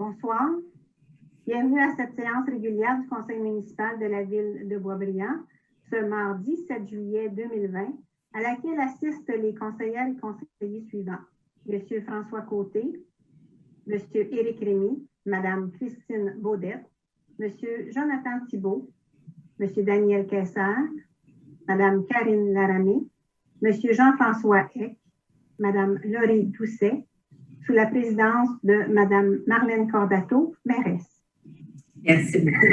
Bonsoir. Bienvenue à cette séance régulière du Conseil municipal de la Ville de Boisbriand, ce mardi 7 juillet 2020, à laquelle assistent les conseillères et conseillers suivants. M. François Côté, M. Éric Rémy, Mme Christine Baudette, M. Jonathan Thibault, M. Daniel Kessler, Mme Karine Laramé, M. Jean-François Eck, Mme Laurie Doucet, sous la présidence de Mme Marlène Cordato, mairesse. Merci beaucoup,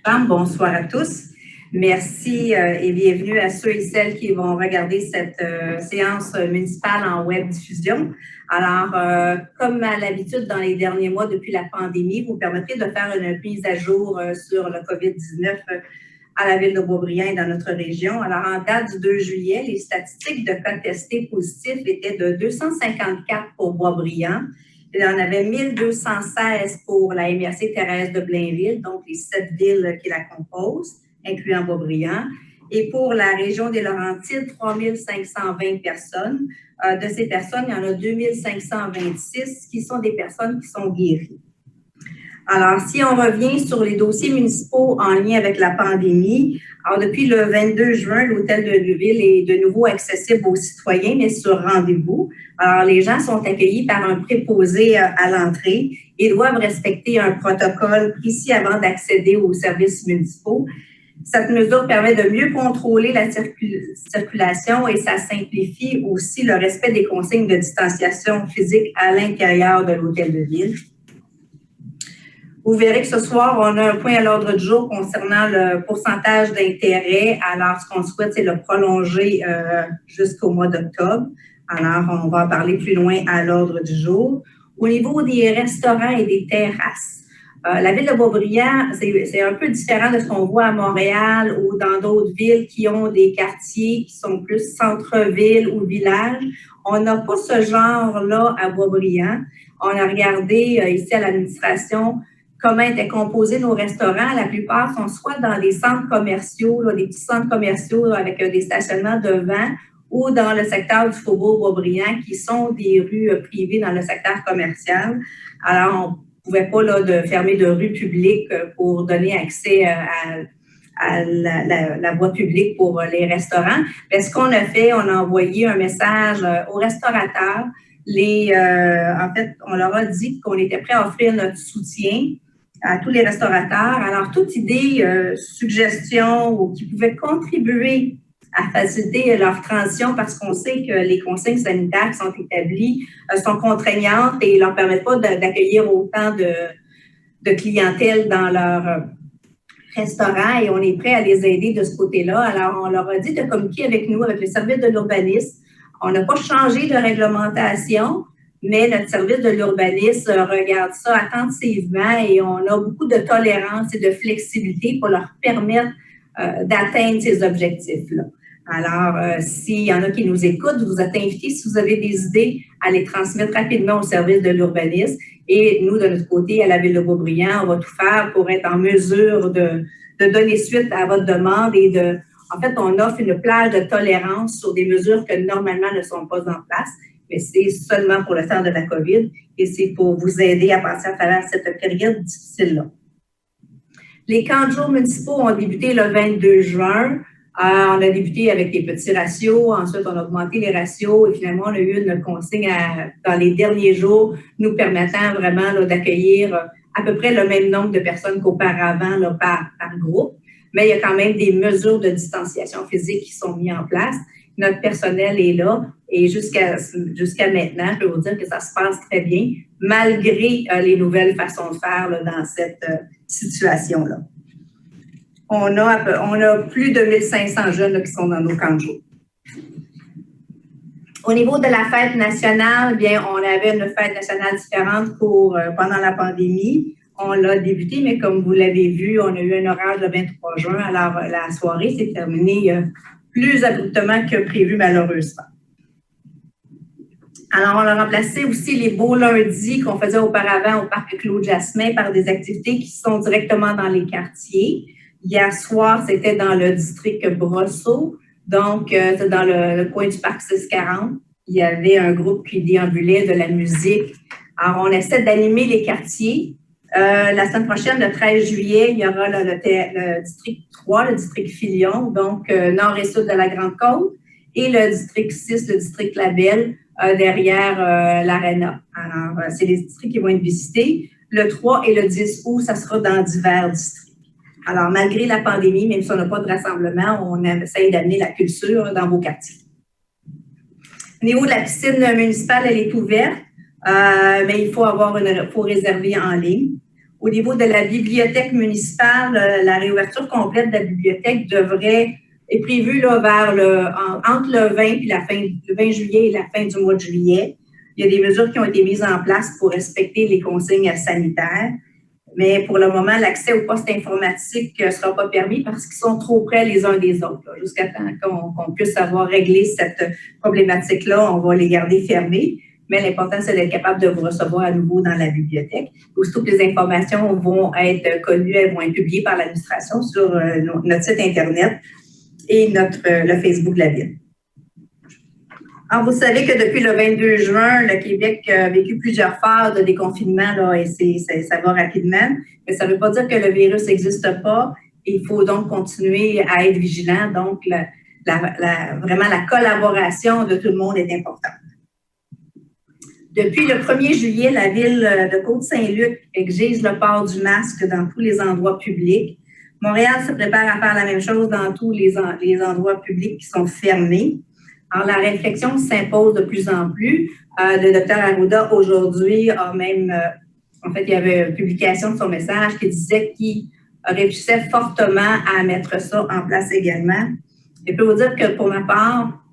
Mme. Bonsoir à tous. Merci et bienvenue à ceux et celles qui vont regarder cette séance municipale en web diffusion. Alors, comme à l'habitude dans les derniers mois depuis la pandémie, vous permettrez de faire une mise à jour sur le COVID-19 à la Ville de Boisbriand et dans notre région. Alors, en date du 2 juillet, les statistiques de cas testés positifs étaient de 254 pour Boisbriand. Il y en avait 1216 pour la MRC Thérèse de Blainville, donc les 7 villes qui la composent, incluant Boisbriand. Et pour la région des Laurentides, 3520 personnes. De ces personnes, il y en a 2526 qui sont des personnes qui sont guéries. Alors, si on revient sur les dossiers municipaux en lien avec la pandémie, alors depuis le 22 juin, l'hôtel de Neuville est de nouveau accessible aux citoyens, mais sur rendez-vous. Alors, les gens sont accueillis par un préposé à l'entrée et doivent respecter un protocole précis avant d'accéder aux services municipaux. Cette mesure permet de mieux contrôler la circulation et ça simplifie aussi le respect des consignes de distanciation physique à l'intérieur de l'hôtel de ville. Vous verrez que ce soir, on a un point à l'ordre du jour concernant le pourcentage d'intérêt. Alors, ce qu'on souhaite, c'est le prolonger jusqu'au mois d'octobre. Alors, on va en parler plus loin à l'ordre du jour. Au niveau des restaurants et des terrasses, la Ville de Boisbriand, c'est un peu différent de ce qu'on voit à Montréal ou dans d'autres villes qui ont des quartiers qui sont plus centre-ville ou village. On n'a pas ce genre-là à Boisbriand. On a regardé ici à l'administration comment étaient composés nos restaurants. La plupart sont soit dans des centres commerciaux, là, des petits centres commerciaux là, avec des stationnements devant, ou dans le secteur du Faubourg Boisbriand, qui sont des rues privées dans le secteur commercial. Alors, on ne pouvait pas là, de fermer de rues publiques pour donner accès à la voie publique pour les restaurants. Mais ce qu'on a fait, on a envoyé un message aux restaurateurs. En fait, on leur a dit qu'on était prêt à offrir notre soutien à tous les restaurateurs. Alors, toute idée, suggestion ou qui pouvait contribuer à faciliter leur transition parce qu'on sait que les consignes sanitaires qui sont établies sont contraignantes et ne leur permettent pas d'accueillir autant de clientèle dans leur restaurant et on est prêt à les aider de ce côté-là. Alors, on leur a dit de communiquer avec nous, avec le service de l'urbanisme. On n'a pas changé de réglementation, mais notre service de l'urbanisme regarde ça attentivement et on a beaucoup de tolérance et de flexibilité pour leur permettre d'atteindre ces objectifs-là. Alors, s'il y en a qui nous écoutent, vous êtes invités, si vous avez des idées, à les transmettre rapidement au service de l'urbanisme. Et nous, de notre côté, à la Ville de Boisbriand, on va tout faire pour être en mesure de donner suite à votre demande et en fait, on offre une plage de tolérance sur des mesures que normalement ne sont pas en place, mais c'est seulement pour le temps de la COVID et c'est pour vous aider à passer à travers cette période difficile-là. Les camps de jour municipaux ont débuté le 22 juin. On a débuté avec des petits ratios, ensuite on a augmenté les ratios et finalement on a eu une consigne dans les derniers jours nous permettant vraiment d'accueillir à peu près le même nombre de personnes qu'auparavant par groupe. Mais il y a quand même des mesures de distanciation physique qui sont mises en place. Notre personnel est là et jusqu'à maintenant, je peux vous dire que ça se passe très bien malgré les nouvelles façons de faire là, dans cette situation-là. On a plus de 1500 jeunes là, qui sont dans nos camps de jour. Au niveau de la fête nationale, bien, on avait une fête nationale différente pendant la pandémie. On l'a débuté, mais comme vous l'avez vu, on a eu un horaire le 23 juin. Alors, la soirée s'est terminée plus abruptement que prévu, malheureusement. Alors, on a remplacé aussi les beaux lundis qu'on faisait auparavant au parc Claude-Jasmin par des activités qui sont directement dans les quartiers. Hier soir, c'était dans le district Brosseau, donc dans le coin du parc 640. Il y avait un groupe qui déambulait de la musique. Alors, on essaie d'animer les quartiers La semaine prochaine, le 13 juillet, il y aura le district 3, le district Filion, donc nord et sud de la Grande-Côte, et le district 6, le district Labelle, derrière l'Arena. Alors, c'est les districts qui vont être visités. Le 3 et le 10 août, ça sera dans divers districts. Alors, malgré la pandémie, même si on n'a pas de rassemblement, on essaie d'amener la culture dans vos quartiers. Au niveau de la piscine municipale, elle est ouverte, mais il faut réserver en ligne. Au niveau de la bibliothèque municipale, la réouverture complète de la bibliothèque est prévue là, entre le 20 puis le 20 juillet et la fin du mois de juillet. Il y a des mesures qui ont été mises en place pour respecter les consignes sanitaires. Mais pour le moment, l'accès aux postes informatiques ne sera pas permis parce qu'ils sont trop près les uns des autres. Jusqu'à temps qu'on puisse avoir réglé cette problématique-là, on va les garder fermés. Mais l'important, c'est d'être capable de vous recevoir à nouveau dans la bibliothèque. Aussitôt que les informations vont être connues, elles vont être publiées par l'administration sur notre site Internet et le Facebook de la Ville. Alors, vous savez que depuis le 22 juin, le Québec a vécu plusieurs phases de déconfinement là, et ça va rapidement. Mais ça ne veut pas dire que le virus n'existe pas. Il faut donc continuer à être vigilant. Donc, vraiment, la collaboration de tout le monde est importante. Depuis le 1er juillet, la Ville de Côte-Saint-Luc exige le port du masque dans tous les endroits publics. Montréal se prépare à faire la même chose dans tous les endroits publics qui sont fermés. Alors, la réflexion s'impose de plus en plus. Le docteur Arruda, aujourd'hui, il y avait une publication de son message qui disait qu'il réfléchissait fortement à mettre ça en place également. Je peux vous dire que pour ma part,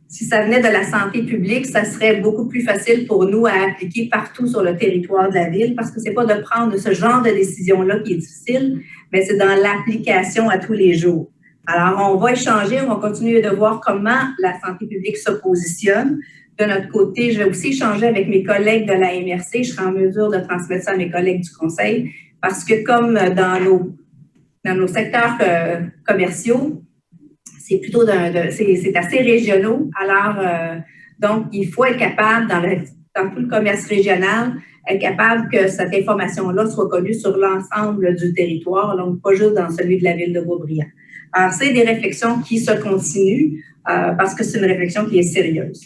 si ça venait de la santé publique, ça serait beaucoup plus facile pour nous à appliquer partout sur le territoire de la Ville parce que ce n'est pas de prendre ce genre de décision-là qui est difficile, mais c'est dans l'application à tous les jours. Alors, on va échanger, on va continuer de voir comment la santé publique se positionne. De notre côté, je vais aussi échanger avec mes collègues de la MRC. Je serai en mesure de transmettre ça à mes collègues du Conseil parce que comme dans nos secteurs commerciaux, c'est plutôt c'est assez régionaux. Alors, donc, il faut être capable, dans tout le commerce régional, être capable que cette information-là soit connue sur l'ensemble du territoire, donc pas juste dans celui de la Ville de Boisbriand. Alors, c'est des réflexions qui se continuent parce que c'est une réflexion qui est sérieuse.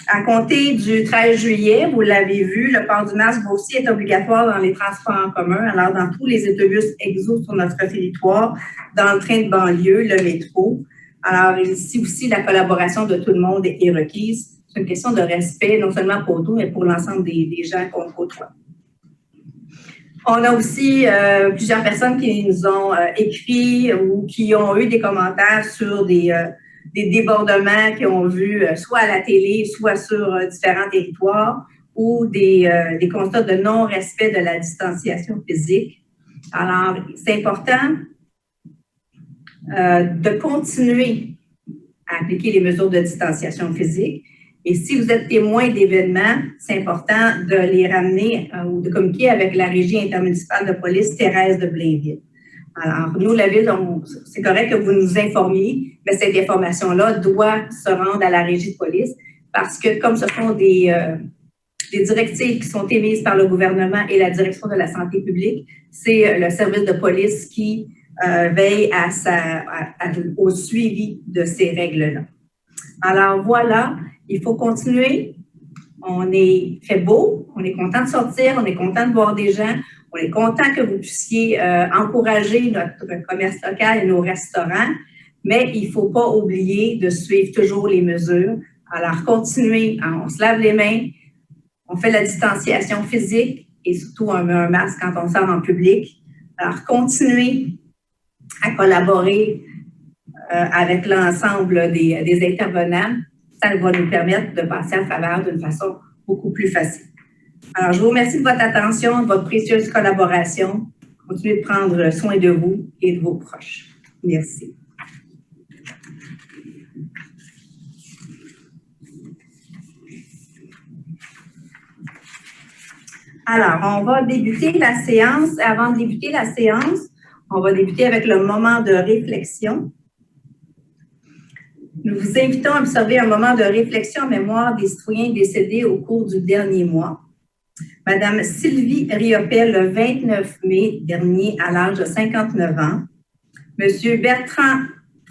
À compter du 13 juillet, vous l'avez vu, le port du masque va aussi être obligatoire dans les transports en commun, alors dans tous les autobus exo sur notre territoire, dans le train de banlieue, le métro. Alors, ici aussi, la collaboration de tout le monde est requise. C'est une question de respect, non seulement pour nous, mais pour l'ensemble des gens qu'on côtoie. On a aussi plusieurs personnes qui nous ont écrit ou qui ont eu des commentaires sur des débordements qu'ils ont vus soit à la télé, soit sur différents territoires ou des constats de non-respect de la distanciation physique. Alors, c'est important de continuer à appliquer les mesures de distanciation physique. Et si vous êtes témoin d'événements, c'est important de les ramener ou de communiquer avec la Régie intermunicipale de police Thérèse de Blainville. Alors, nous, la Ville, c'est correct que vous nous informiez, mais cette information-là doit se rendre à la Régie de police parce que comme ce sont des directives qui sont émises par le gouvernement et la Direction de la santé publique, c'est le service de police qui veille au suivi de ces règles-là. Alors, voilà. Il faut continuer. Il fait beau, on est content de sortir, on est content de voir des gens, on est content que vous puissiez encourager notre commerce local et nos restaurants, mais il ne faut pas oublier de suivre toujours les mesures. Alors, continuez, on se lave les mains, on fait la distanciation physique et surtout on met un masque quand on sort en public. Alors, continuez à collaborer avec l'ensemble des intervenants. Ça va nous permettre de passer à travers d'une façon beaucoup plus facile. Alors, je vous remercie de votre attention, de votre précieuse collaboration. Continuez de prendre soin de vous et de vos proches. Merci. Alors, on va débuter la séance. Avant de débuter la séance, on va débuter avec le moment de réflexion. Nous vous invitons à observer un moment de réflexion en mémoire des citoyens décédés au cours du dernier mois. Madame Sylvie Riopel, le 29 mai dernier, à l'âge de 59 ans. Monsieur Bertrand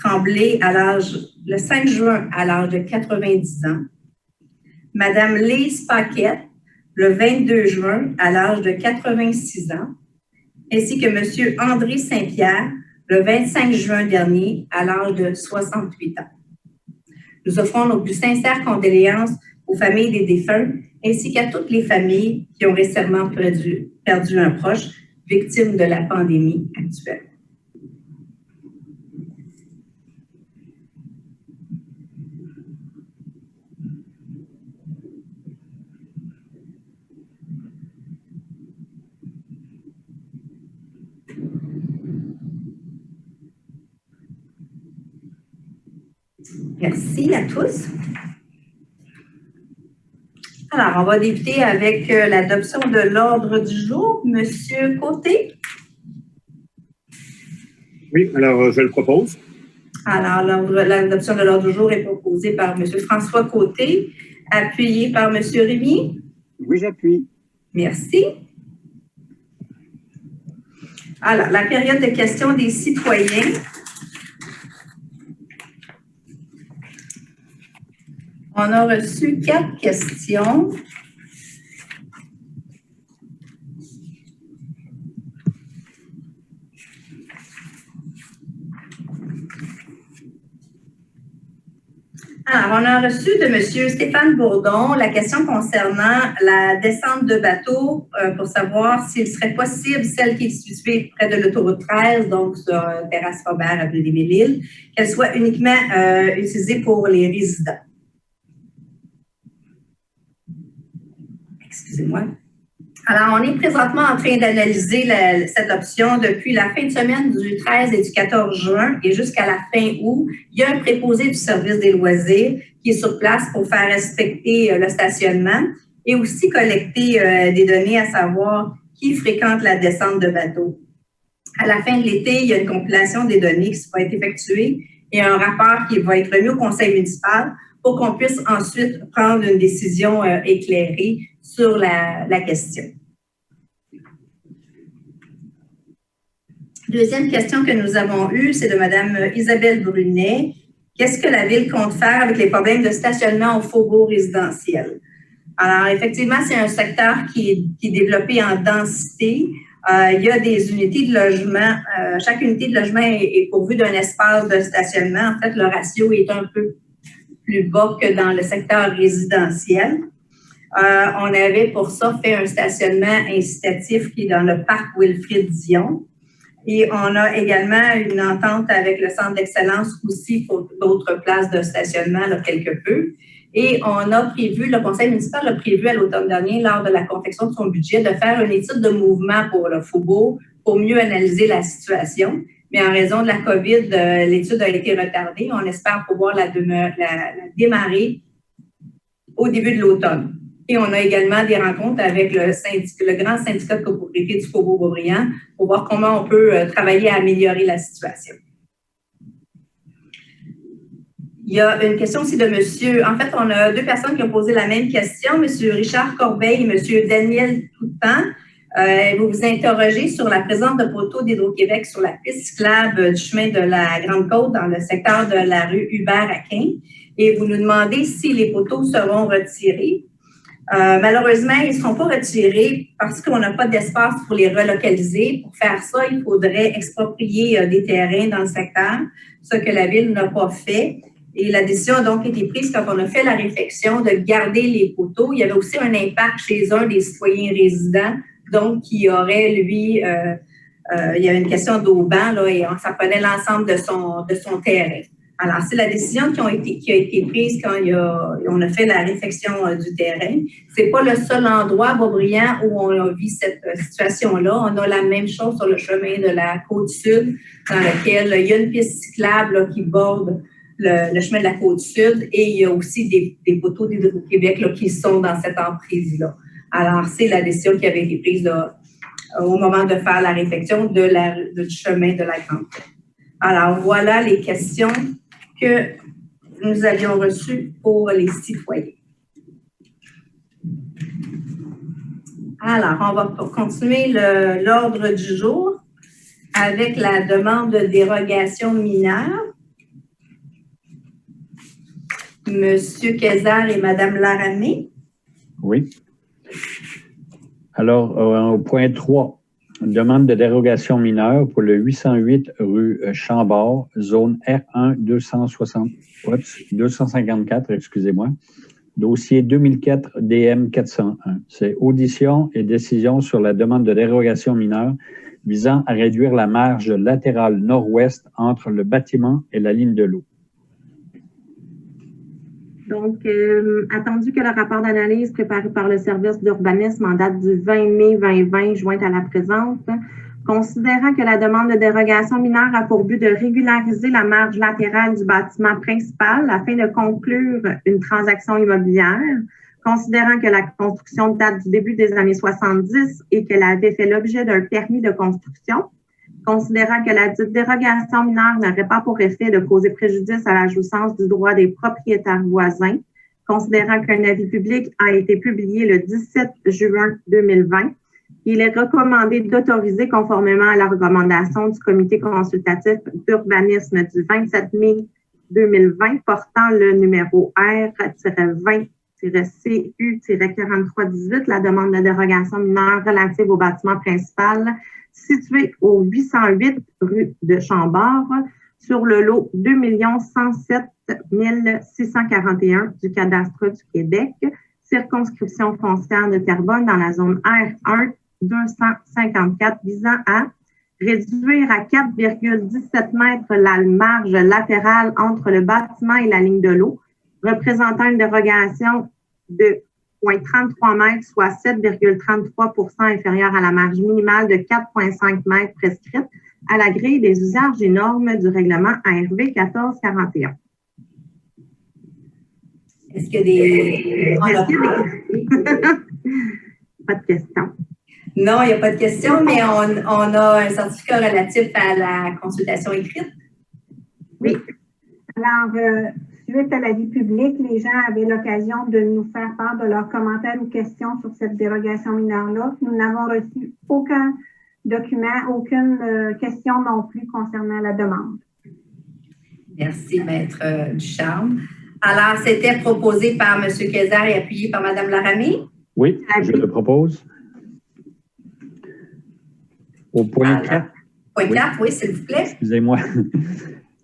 Tremblay, le 5 juin, à l'âge de 90 ans. Madame Lise Paquette, le 22 juin, à l'âge de 86 ans. Ainsi que Monsieur André Saint-Pierre, le 25 juin dernier, à l'âge de 68 ans. Nous offrons nos plus sincères condoléances aux familles des défunts ainsi qu'à toutes les familles qui ont récemment perdu un proche victime de la pandémie actuelle. Merci à tous. Alors, on va débuter avec l'adoption de l'ordre du jour. Monsieur Côté. Oui, alors je le propose. Alors, l'adoption de l'ordre du jour est proposée par Monsieur François Côté, appuyé par Monsieur Rémy. Oui, j'appuie. Merci. Alors, la période de questions des citoyens. On a reçu 4 questions. Alors, on a reçu de M. Stéphane Bourdon la question concernant la descente de bateau pour savoir s'il serait possible, celle qui est située près de l'autoroute 13, donc sur Terrasse Robert, avenue des Mille-Îles, qu'elle soit uniquement utilisée pour les résidents. Excusez-moi. Alors, on est présentement en train d'analyser cette option depuis la fin de semaine du 13 et du 14 juin et jusqu'à la fin août. Il y a un préposé du service des loisirs qui est sur place pour faire respecter le stationnement et aussi collecter des données à savoir qui fréquente la descente de bateau. À la fin de l'été, il y a une compilation des données qui va être effectuée et un rapport qui va être remis au conseil municipal pour qu'on puisse ensuite prendre une décision éclairée sur la question. Deuxième question que nous avons eue, c'est de Mme Isabelle Brunet. Qu'est-ce que la Ville compte faire avec les problèmes de stationnement au faubourg résidentiel? Alors, effectivement, c'est un secteur qui est développé en densité. Il y a des unités de logement. Chaque unité de logement est pourvue d'un espace de stationnement. En fait, le ratio est un peu plus bas que dans le secteur résidentiel. On avait pour ça fait un stationnement incitatif qui est dans le parc Wilfrid-Dion. Et on a également une entente avec le Centre d'excellence aussi pour d'autres places de stationnement, là, quelque peu. Et on a prévu, le conseil municipal a prévu à l'automne dernier, lors de la confection de son budget, de faire une étude de mouvement pour le faubourg pour mieux analyser la situation. Mais en raison de la COVID, l'étude a été retardée. On espère pouvoir la démarrer au début de l'automne. Et on a également des rencontres avec le grand syndicat de copropriété du Faubourg-Boisbriand pour voir comment on peut travailler à améliorer la situation. Il y a une question aussi de monsieur. En fait, on a 2 personnes qui ont posé la même question, monsieur Richard Corbeil et monsieur Daniel Toutan. Vous vous interrogez sur la présence de poteaux d'Hydro-Québec sur la piste cyclable du chemin de la Grande-Côte dans le secteur de la rue Hubert-Aquin. Et vous nous demandez si les poteaux seront retirés. Malheureusement, ils ne seront pas retirés parce qu'on n'a pas d'espace pour les relocaliser. Pour faire ça, il faudrait exproprier des terrains dans le secteur, ce que la Ville n'a pas fait. Et la décision a donc été prise quand on a fait la réflexion de garder les poteaux. Il y avait aussi un impact chez un des citoyens résidents, donc qui aurait, lui, il y avait une question d'auban, là, et ça prenait l'ensemble de son terrain. Alors, c'est la décision qui a été prise quand on a fait la réflexion du terrain. Ce n'est pas le seul endroit à Boisbriand où on a vu cette situation-là. On a la même chose sur le chemin de la Côte-Sud, dans lequel il y a une piste cyclable là, qui borde le chemin de la Côte-Sud et il y a aussi des poteaux d'Hydro-Québec qui sont dans cette emprise-là. Alors, c'est la décision qui avait été prise là, au moment de faire la réflexion du chemin de la Grande-Côte. Alors, voilà les questions que nous avions reçues pour les citoyens. Alors, on va continuer l'ordre du jour avec la demande de dérogation mineure. Monsieur Kézard et Madame Laramé. Oui. Alors, au point 3, demande de dérogation mineure pour le 808 rue Chambord, zone R1 254, excusez-moi, dossier 2004 DM 401. C'est audition et décision sur la demande de dérogation mineure visant à réduire la marge latérale nord-ouest entre le bâtiment et la ligne de l'eau. Donc, attendu que le rapport d'analyse préparé par le service d'urbanisme en date du 20 mai 2020 joint à la présente, considérant que la demande de dérogation mineure a pour but de régulariser la marge latérale du bâtiment principal afin de conclure une transaction immobilière, considérant que la construction date du début des années 70 et qu'elle avait fait l'objet d'un permis de construction, considérant que la dérogation mineure n'aurait pas pour effet de causer préjudice à la jouissance du droit des propriétaires voisins, considérant qu'un avis public a été publié le 17 juin 2020, il est recommandé d'autoriser, conformément à la recommandation du comité consultatif d'urbanisme du 27 mai 2020 portant le numéro R-20-CU-4318, la demande de dérogation mineure relative au bâtiment principal situé au 808 rue de Chambord sur le lot 2 107 641 du cadastre du Québec, circonscription foncière de Terrebonne dans la zone R1 254 visant à réduire à 4,17 mètres la marge latérale entre le bâtiment et la ligne de l'eau, représentant une dérogation de 0,33 mètres, soit 7,33 % inférieure à la marge minimale de 4,5 mètres prescrite à la grille des usages et normes du règlement ARV 1441. Est-ce qu'il y a des... Pas de questions. Non, il n'y a pas de questions, mais on a un certificat relatif à la consultation écrite. Oui. Alors, suite à l'avis public, les gens avaient l'occasion de nous faire part de leurs commentaires ou questions sur cette dérogation mineure-là. Nous n'avons reçu aucun document, aucune question non plus concernant la demande. Merci, Maître Ducharme. Alors, c'était proposé par M. Kézard et appuyé par Mme Laramé? Oui, je le propose. Au point 4. Point 4, oui, s'il vous plaît. Excusez-moi.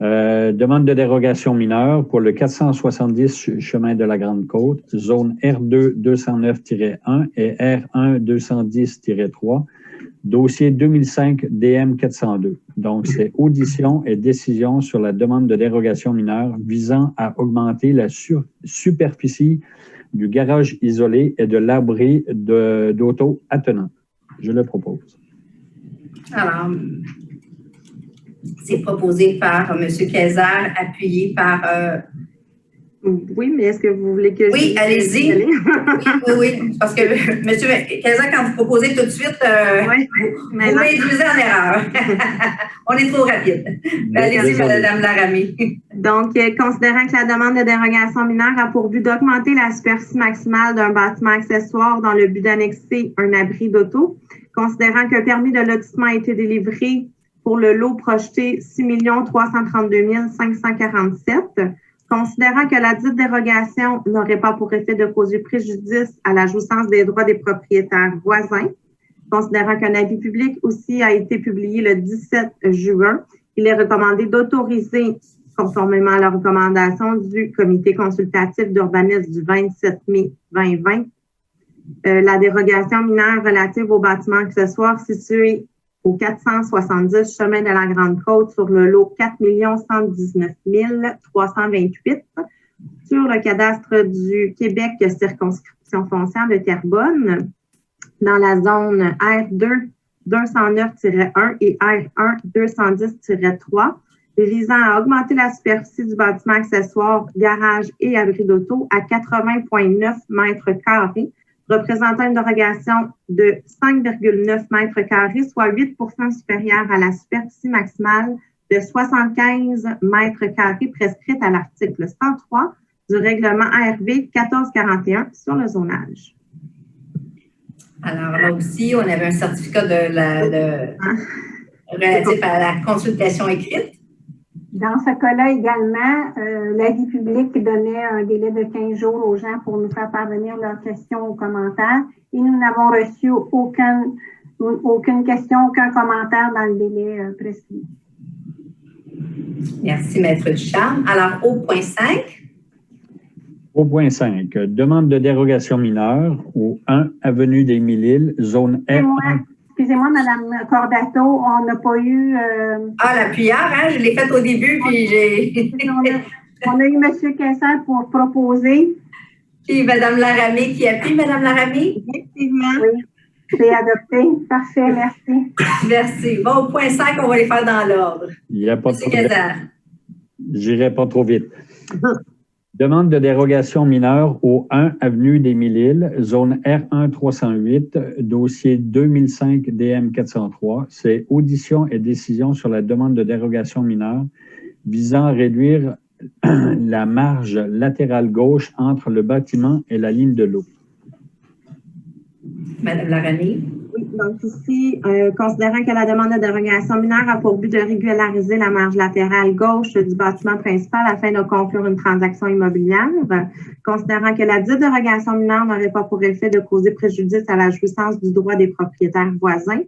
Demande de dérogation mineure pour le 470 chemin de la Grande-Côte, zone R2 209-1 et R1 210-3, dossier 2005 DM 402. Donc, c'est audition et décision sur la demande de dérogation mineure visant à augmenter la superficie du garage isolé et de l'abri d'auto attenant. Je le propose. Alors, c'est proposé par M. Kézard, appuyé par... Oui, mais est-ce que vous voulez que... Oui, allez-y. Oui, parce que M. Kézard, quand vous proposez tout de suite, vous m'induisez en erreur. On est trop rapide. Allez-y, Mme Laramé. Donc, considérant que la demande de dérogation mineure a pour but d'augmenter la superficie maximale d'un bâtiment accessoire dans le but d'annexer un abri d'auto, considérant qu'un permis de lotissement a été délivré pour le lot projeté 6 332 547, considérant que la dite dérogation n'aurait pas pour effet de causer préjudice à la jouissance des droits des propriétaires voisins, considérant qu'un avis public aussi a été publié le 17 juin, il est recommandé d'autoriser, conformément à la recommandation du comité consultatif d'urbanisme du 27 mai 2020, la dérogation mineure relative aux bâtiments accessoires situés au 470 chemin de la Grande-Côte sur le lot 4 119 328 sur le cadastre du Québec circonscription foncière de Terrebonne dans la zone R2 209-1 et R1 210-3 visant à augmenter la superficie du bâtiment accessoire, garage et abri d'auto à 80,9 mètres carrés, représentant une dérogation de 5,9 mètres carrés, soit 8 % supérieure à la superficie maximale de 75 mètres carrés prescrite à l'article 103 du règlement ARV 1441 sur le zonage. Alors là aussi, on avait un certificat relatif à la consultation écrite. Dans ce cas-là également, l'avis public donnait un délai de 15 jours aux gens pour nous faire parvenir leurs questions ou commentaires et nous n'avons reçu aucune question, aucun commentaire dans le délai prescrit. Merci, Maître Ducharme. Alors, au point 5. Au point 5, demande de dérogation mineure au 1 Avenue des Mille-Îles, zone R1. Excusez-moi, Mme Cordato, on n'a pas eu... la cuillère, hein? Je l'ai faite au début, puis j'ai... on a eu M. Kessler pour proposer. Puis Mme Laramé qui appuie. Mme Laramé? Effectivement. Oui, c'est adopté. Parfait, merci. Merci. Bon, au point 5, on va les faire dans l'ordre. Il n'y a pas de problème. J'irai pas trop vite. Demande de dérogation mineure au 1 Avenue des Mille-Îles, zone R1 308, dossier 2005 DM 403. C'est audition et décision sur la demande de dérogation mineure visant à réduire la marge latérale gauche entre le bâtiment et la ligne de l'eau. Madame Laramé. Oui, donc ici, considérant que la demande de dérogation mineure a pour but de régulariser la marge latérale gauche du bâtiment principal afin de conclure une transaction immobilière, considérant que la dite dérogation mineure n'aurait pas pour effet de causer préjudice à la jouissance du droit des propriétaires voisins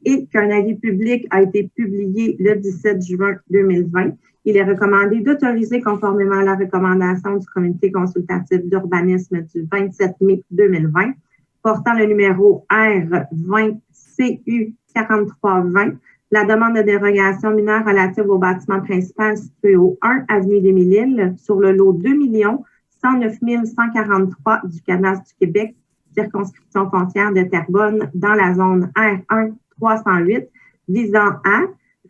et qu'un avis public a été publié le 17 juin 2020, il est recommandé d'autoriser conformément à la recommandation du comité consultatif d'urbanisme du 27 mai 2020 portant le numéro R20CU4320, la demande de dérogation mineure relative au bâtiment principal situé au 1 Avenue des Mille-Îles sur le lot 2 109 143 du cadastre du Québec, circonscription foncière de Terrebonne, dans la zone R1 308, visant à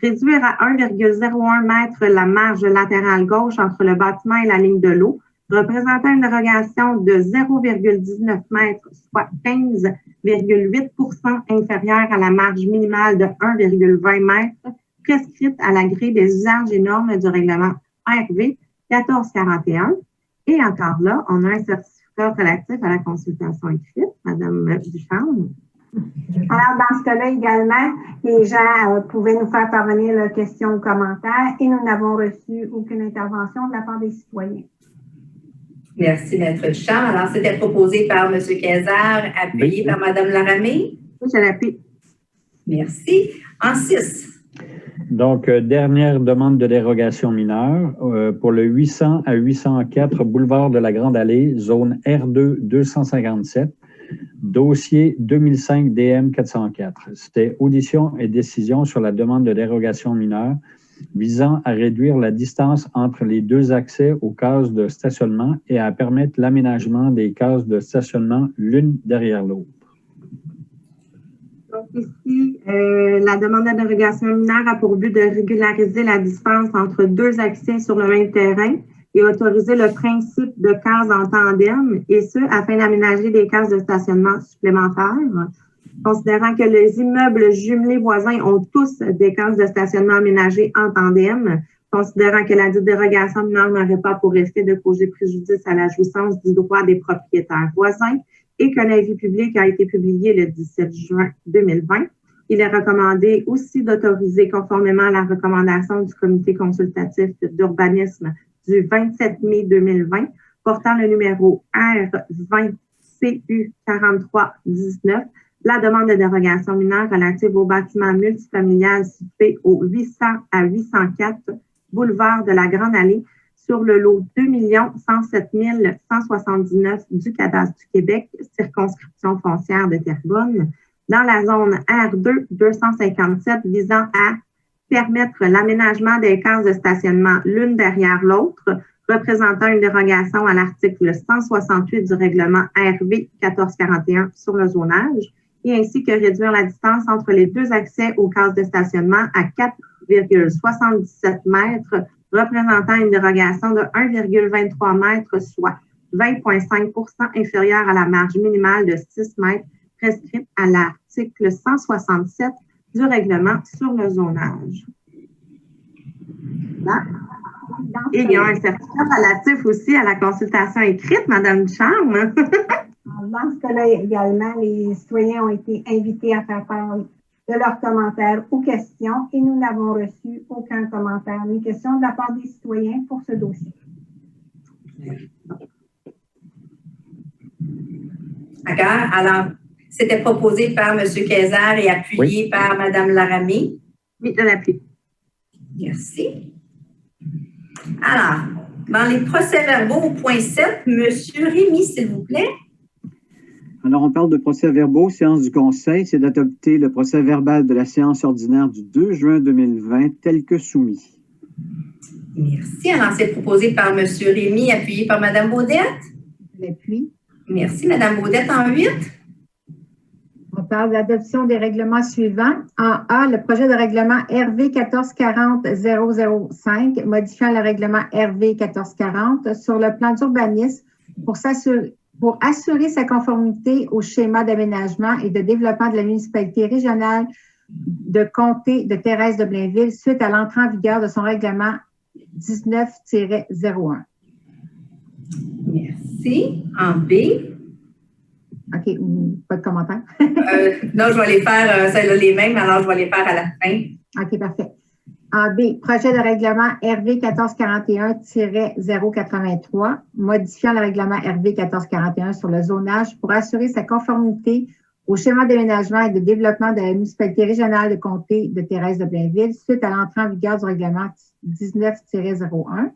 réduire à 1,01 m la marge latérale gauche entre le bâtiment et la ligne de l'eau, représentant une dérogation de 0,19 m, soit 15,8 % inférieure à la marge minimale de 1,20 m, prescrite à la grille des usages et normes du règlement RV 1441. Et encore là, on a un certificat relatif à la consultation écrite, Mme Ducharme. Alors, dans ce cas-là également, les gens pouvaient nous faire parvenir leurs questions ou commentaires et nous n'avons reçu aucune intervention de la part des citoyens. Merci, Maître Ducharme. Alors, c'était proposé par M. Kayser, appuyé par Mme Laramé. Oui, je l'appuie. Merci. En 6. Donc, dernière demande de dérogation mineure pour le 800 à 804 boulevard de la Grande Allée, zone R2 257, dossier 2005 DM 404. C'était audition et décision sur la demande de dérogation mineure visant à réduire la distance entre les deux accès aux cases de stationnement et à permettre l'aménagement des cases de stationnement l'une derrière l'autre. Donc ici, la demande de dérogation mineure a pour but de régulariser la distance entre deux accès sur le même terrain et autoriser le principe de cases en tandem, et ce, afin d'aménager des cases de stationnement supplémentaires. Considérant que les immeubles jumelés voisins ont tous des cases de stationnement aménagées en tandem, considérant que la dérogation mineure n'aurait pas pour effet de causer préjudice à la jouissance du droit des propriétaires voisins et qu'un avis public a été publié le 17 juin 2020, il est recommandé aussi d'autoriser, conformément à la recommandation du comité consultatif d'urbanisme du 27 mai 2020, portant le numéro R20CU4319, la demande de dérogation mineure relative au bâtiment multifamilial situé au 800 à 804 boulevard de la Grande Allée sur le lot 2 107 179 du cadastre du Québec, circonscription foncière de Terrebonne, dans la zone R2 257 visant à permettre l'aménagement des cases de stationnement l'une derrière l'autre, représentant une dérogation à l'article 168 du règlement RV 1441 sur le zonage, et ainsi que réduire la distance entre les deux accès aux cases de stationnement à 4,77 mètres, représentant une dérogation de 1,23 mètres, soit 20,5 % inférieure à la marge minimale de 6 mètres prescrite à l'article 167 du règlement sur le zonage. Là. Et il y a un certificat relatif aussi à la consultation écrite, Mme Ducharme. dans ce cas-là également, les citoyens ont été invités à faire part de leurs commentaires ou questions et nous n'avons reçu aucun commentaire ni question de la part des citoyens pour ce dossier. D'accord. Alors, c'était proposé par M. Kayser et appuyé par Mme Laramie. Oui, je l'appuie. Merci. Alors, dans les procès-verbaux au point 7, M. Rémy, s'il vous plaît. Alors, on parle de procès-verbaux, séance du Conseil, c'est d'adopter le procès-verbal de la séance ordinaire du 2 juin 2020 tel que soumis. Merci. Alors, c'est proposé par M. Rémy, appuyé par Mme Baudette. Je l'appuie. Merci. Mme Baudette en 8. On parle de l'adoption des règlements suivants. En A, le projet de règlement RV 1440-005, modifiant le règlement RV 1440 sur le plan d'urbanisme pour assurer sa conformité au schéma d'aménagement et de développement de la municipalité régionale de comté de Thérèse de Blainville suite à l'entrée en vigueur de son règlement 19-01. Merci. En B. OK, pas de commentaire. Non, je vais les faire, celles-là les mêmes, alors je vais les faire à la fin. OK, parfait. En B, projet de règlement RV 1441-083, modifiant le règlement RV 1441 sur le zonage pour assurer sa conformité au schéma d'aménagement et de développement de la municipalité régionale de comté de Thérèse de Blainville suite à l'entrée en vigueur du règlement 19-01.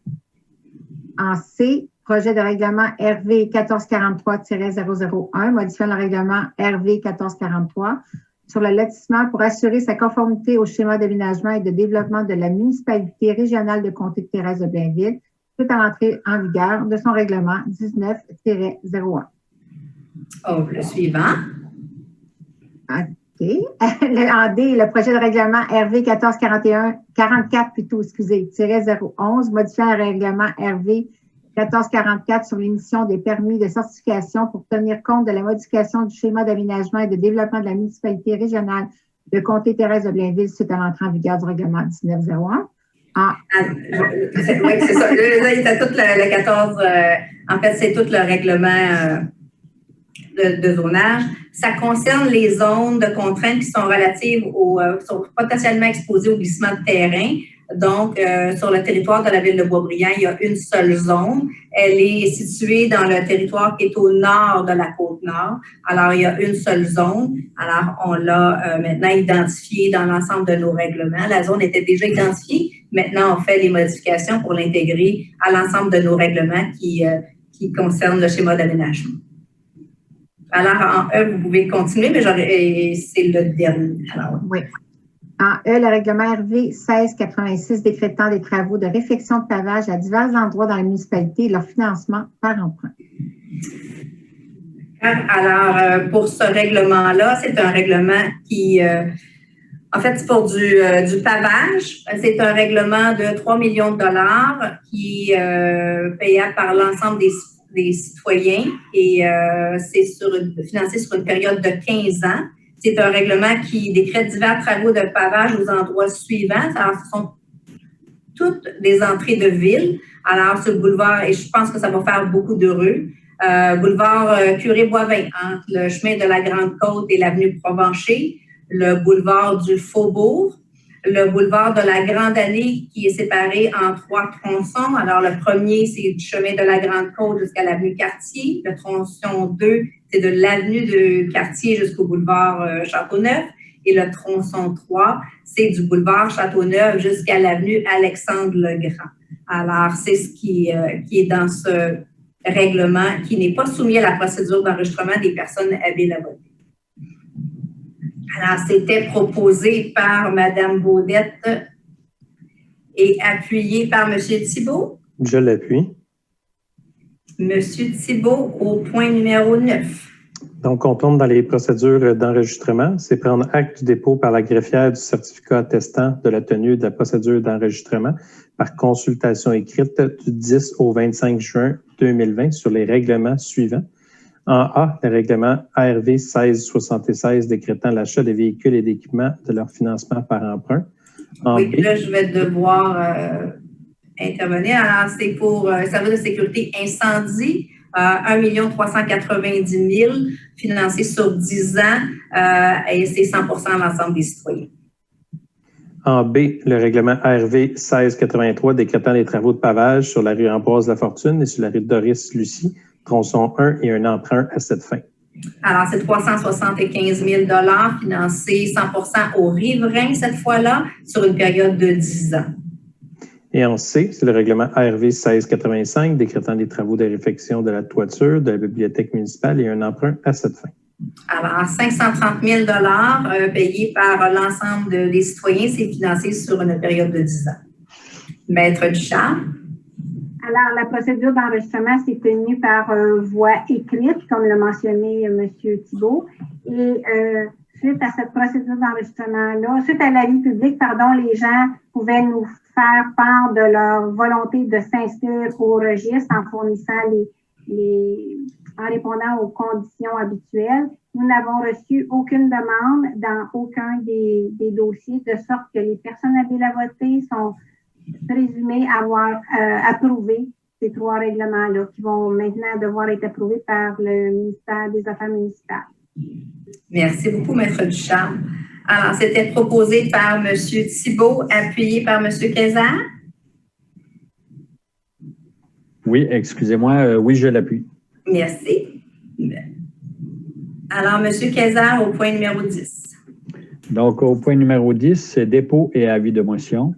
En C, projet de règlement RV 1443-001, modifiant le règlement RV 1443 sur le lotissement pour assurer sa conformité au schéma d'aménagement et de développement de la municipalité régionale de comté de Thérèse de Blainville suite à l'entrée en vigueur de son règlement 19-01. Oh, le suivant. OK. En D, le projet de règlement RV 1441-44-011, modifiant le règlement RV 1444 sur l'émission des permis de certification pour tenir compte de la modification du schéma d'aménagement et de développement de la municipalité régionale de comté Thérèse de Blainville suite à l'entrée en vigueur du règlement 1901. Oui, c'est ça. C'est tout le 14. En fait, c'est tout le règlement de zonage. Ça concerne les zones de contraintes qui sont relatives sont potentiellement exposées au glissement de terrain. Donc, sur le territoire de la ville de Boisbriand, il y a une seule zone. Elle est située dans le territoire qui est au nord de la Côte-Nord. Alors, il y a une seule zone. Alors, on l'a maintenant identifiée dans l'ensemble de nos règlements. La zone était déjà identifiée. Maintenant, on fait les modifications pour l'intégrer à l'ensemble de nos règlements qui concernent le schéma d'aménagement. Alors, en E, vous pouvez continuer, mais c'est le dernier. Alors, oui. En E, le règlement RV 1686 décrétant des travaux de réfection de pavage à divers endroits dans la municipalité et leur financement par emprunt. Alors, pour ce règlement-là, c'est un règlement qui, en fait, c'est pour du pavage. C'est un règlement de 3 millions de dollars qui est payable par l'ensemble des citoyens et c'est financé sur une période de 15 ans. C'est un règlement qui décrète divers travaux de pavage aux endroits suivants. Alors, ce sont toutes des entrées de ville. Alors, sur le boulevard, et je pense que ça va faire beaucoup d'heureux, boulevard Curé-Boivin, entre le chemin de la Grande-Côte et l'avenue Provencher, le boulevard du Faubourg, le boulevard de la Grande-Allée qui est séparé en 3 tronçons. Alors, le premier, c'est du chemin de la Grande-Côte jusqu'à l'avenue Cartier. Le tronçon 2, c'est de l'avenue de Cartier jusqu'au boulevard Châteauneuf. Et le tronçon 3, c'est du boulevard Châteauneuf jusqu'à l'avenue Alexandre-le-Grand. Alors, c'est ce qui est dans ce règlement qui n'est pas soumis à la procédure d'enregistrement des personnes habiles à voter. Alors, c'était proposé par Mme Baudette et appuyé par M. Thibault. Je l'appuie. M. Thibault au point numéro 9. Donc, on tombe dans les procédures d'enregistrement. C'est prendre acte du dépôt par la greffière du certificat attestant de la tenue de la procédure d'enregistrement par consultation écrite du 10 au 25 juin 2020 sur les règlements suivants. En A, le règlement ARV 1676 décrétant l'achat des véhicules et d'équipements de leur financement par emprunt. Oui, là, je vais devoir intervenir. Alors, c'est pour service de sécurité incendie. 1 390 000 financés sur 10 ans et c'est 100% de l'ensemble des citoyens. En B, le règlement RV 1683 décrétant les travaux de pavage sur la rue Ambroise-Lafortune et sur la rue Doris-Lucie, tronçon 1 et un emprunt à cette fin. Alors, c'est 375 000 financés 100% aux riverains cette fois-là sur une période de 10 ans. Et en C, c'est le règlement RV 1685 décrétant les travaux de réfection de la toiture de la bibliothèque municipale et un emprunt à cette fin. Alors, 530 000 payés par l'ensemble des citoyens, c'est financé sur une période de 10 ans. Maître Ducharme. Alors, la procédure d'enregistrement s'est tenue par voie écrite, comme l'a mentionné M. Thibault. Et suite à cette procédure d'enregistrement-là, suite à l'avis public, les gens pouvaient nous faire part de leur volonté de s'inscrire au registre en fournissant en répondant aux conditions habituelles. Nous n'avons reçu aucune demande dans aucun des dossiers, de sorte que les personnes habiles à voter sont présumées avoir approuvé ces 3 règlements-là, qui vont maintenant devoir être approuvés par le ministère des Affaires municipales. Merci beaucoup, Maître Ducharme. Alors, c'était proposé par M. Thibault, appuyé par M. Quezard. Oui, excusez-moi. Oui, je l'appuie. Merci. Alors, M. Quezard, au point numéro 10. Donc, au point numéro 10, c'est dépôt et avis de motion.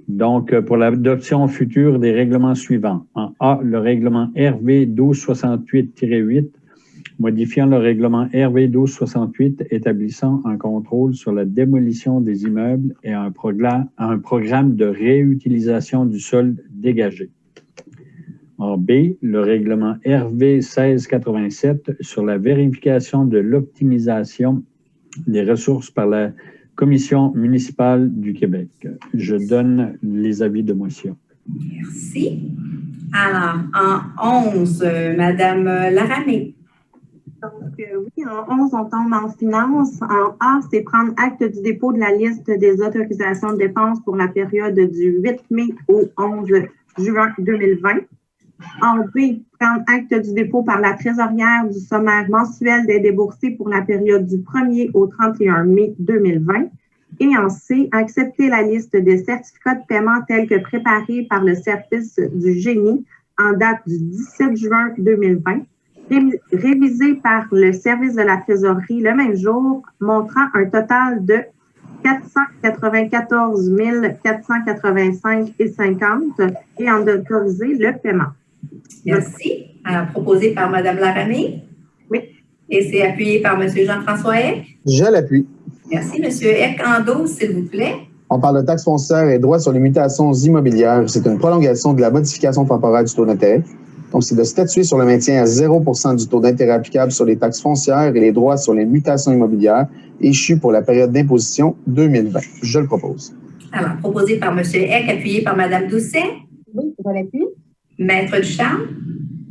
Donc, pour l'adoption future des règlements suivants. En A, le règlement RV 1268-8, modifiant le règlement RV 1268 établissant un contrôle sur la démolition des immeubles et un programme de réutilisation du sol dégagé. En B, le règlement RV 1687 sur la vérification de l'optimisation des ressources par la Commission municipale du Québec. Je donne les avis de motion. Merci. Alors, en 11, Mme Laramée. Donc, oui, en 11, on tombe en finance. En A, c'est prendre acte du dépôt de la liste des autorisations de dépenses pour la période du 8 mai au 11 juin 2020. En B, prendre acte du dépôt par la trésorière du sommaire mensuel des déboursés pour la période du 1er au 31 mai 2020. Et en C, accepter la liste des certificats de paiement tels que préparés par le service du génie en date du 17 juin 2020, révisés par le service de la trésorerie le même jour, montrant un total de 494 485,50 et en autoriser le paiement. Merci. Alors, proposé par Mme Laramée. Oui. Et c'est appuyé par M. Jean-François Eck. Je l'appuie. Merci, M. Eck. En 12, s'il vous plaît. On parle de taxes foncières et droits sur les mutations immobilières. C'est une prolongation de la modification temporaire du taux d'intérêt. Donc, c'est de statuer sur le maintien à 0 % du taux d'intérêt applicable sur les taxes foncières et les droits sur les mutations immobilières échus pour la période d'imposition 2020. Je le propose. Alors, proposé par M. Eck, appuyé par Mme Doucet. Oui, je l'appuie. Maître Ducharme.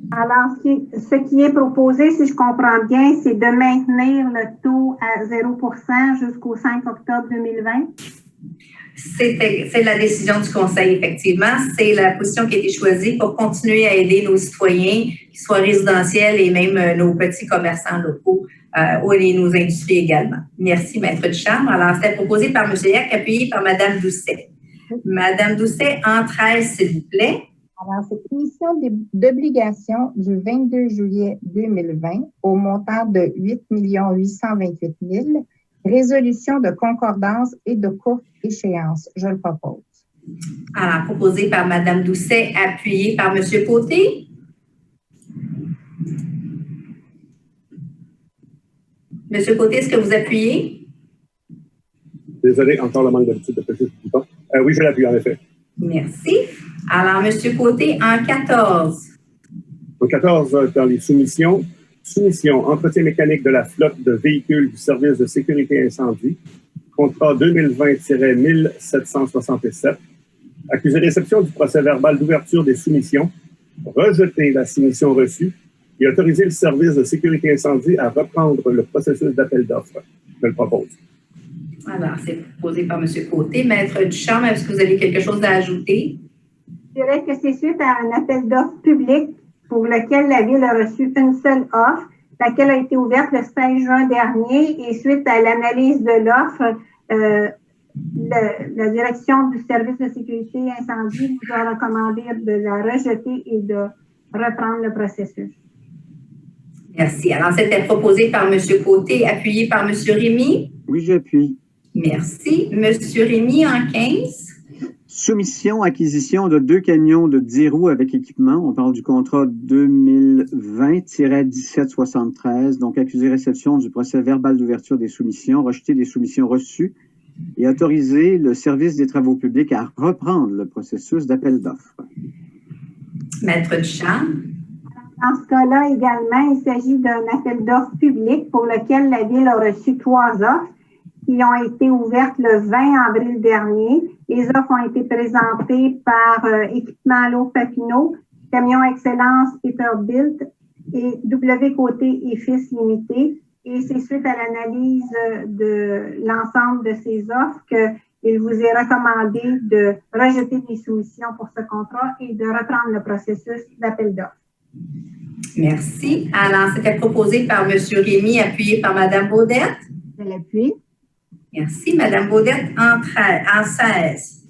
Alors, ce qui est proposé, si je comprends bien, c'est de maintenir le taux à 0 % jusqu'au 5 octobre 2020. C'est la décision du Conseil, effectivement. C'est la position qui a été choisie pour continuer à aider nos citoyens, qu'ils soient résidentiels et même nos petits commerçants locaux et nos industries également. Merci, Maître Ducharme. Alors, c'était proposé par M. Eck, appuyé par Mme Doucet. Mme Doucet, en 13, s'il vous plaît. Alors, c'est une émission d'obligation du 22 juillet 2020 au montant de 8 828 000, résolution de concordance et de courte échéance. Je le propose. Alors, proposé par Mme Doucet, appuyé par M. Côté. M. Côté, est-ce que vous appuyez? Désolé, encore le manque d'habitude de presser ce bouton. Oui, je l'appuie, en effet. Merci. Alors, M. Côté, en 14. En 14, dans les soumissions, entretien mécanique de la flotte de véhicules du service de sécurité incendie, contrat 2020-1767, accusé réception du procès verbal d'ouverture des soumissions, rejeter la soumission reçue et autoriser le service de sécurité incendie à reprendre le processus d'appel d'offres. Je le propose. Alors, c'est proposé par M. Côté. Maître Ducharme, est-ce que vous avez quelque chose à ajouter? Je dirais que c'est suite à un appel d'offres public pour lequel la Ville a reçu une seule offre, laquelle a été ouverte le 16 juin dernier. Et suite à l'analyse de l'offre, la direction du service de sécurité incendie vous a recommandé de la rejeter et de reprendre le processus. Merci. Alors, c'était proposé par M. Côté, appuyé par M. Rémy. Oui, j'appuie. Merci. M. Rémy, en 15. Soumission, acquisition de 2 camions de 10 roues avec équipement. On parle du contrat 2020-1773. Donc, accuser réception du procès verbal d'ouverture des soumissions, rejeter des soumissions reçues et autoriser le service des travaux publics à reprendre le processus d'appel d'offres. Maître Duchamp. Dans ce cas-là également, il s'agit d'un appel d'offres public pour lequel la Ville a reçu 3 offres qui ont été ouvertes le 20 avril dernier. Les offres ont été présentées par Équipement L'Eau Papineau, Camion Excellence Peterbilt et W Côté et Fils Limité. Et c'est suite à l'analyse de l'ensemble de ces offres qu'il vous est recommandé de rejeter les soumissions pour ce contrat et de reprendre le processus d'appel d'offres. Merci. Alors, c'était proposé par M. Rémy, appuyé par Mme Baudette. Je l'appuie. Merci. Mme Baudette, en 16.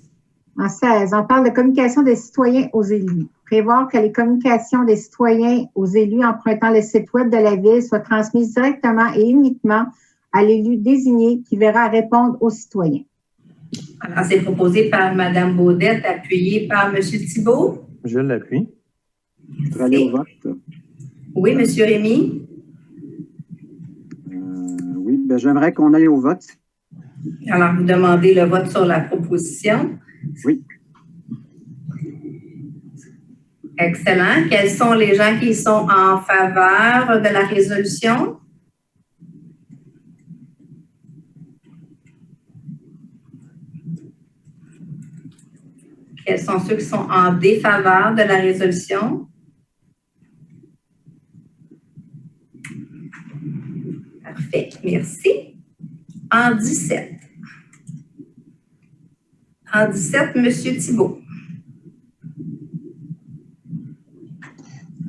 En 16, on parle de communication des citoyens aux élus. Prévoir que les communications des citoyens aux élus empruntant le site web de la Ville soient transmises directement et uniquement à l'élu désigné qui verra répondre aux citoyens. Alors, c'est proposé par Mme Baudette, appuyé par M. Thibault. Je l'appuie. Je vais aller au vote. Oui, M. Rémy. Oui, bien, j'aimerais qu'on aille au vote. Alors, vous demandez le vote sur la proposition. Oui. Excellent. Quels sont les gens qui sont en faveur de la résolution? Quels sont ceux qui sont en défaveur de la résolution? Parfait. Merci. En 17. En 17, M. Thibault.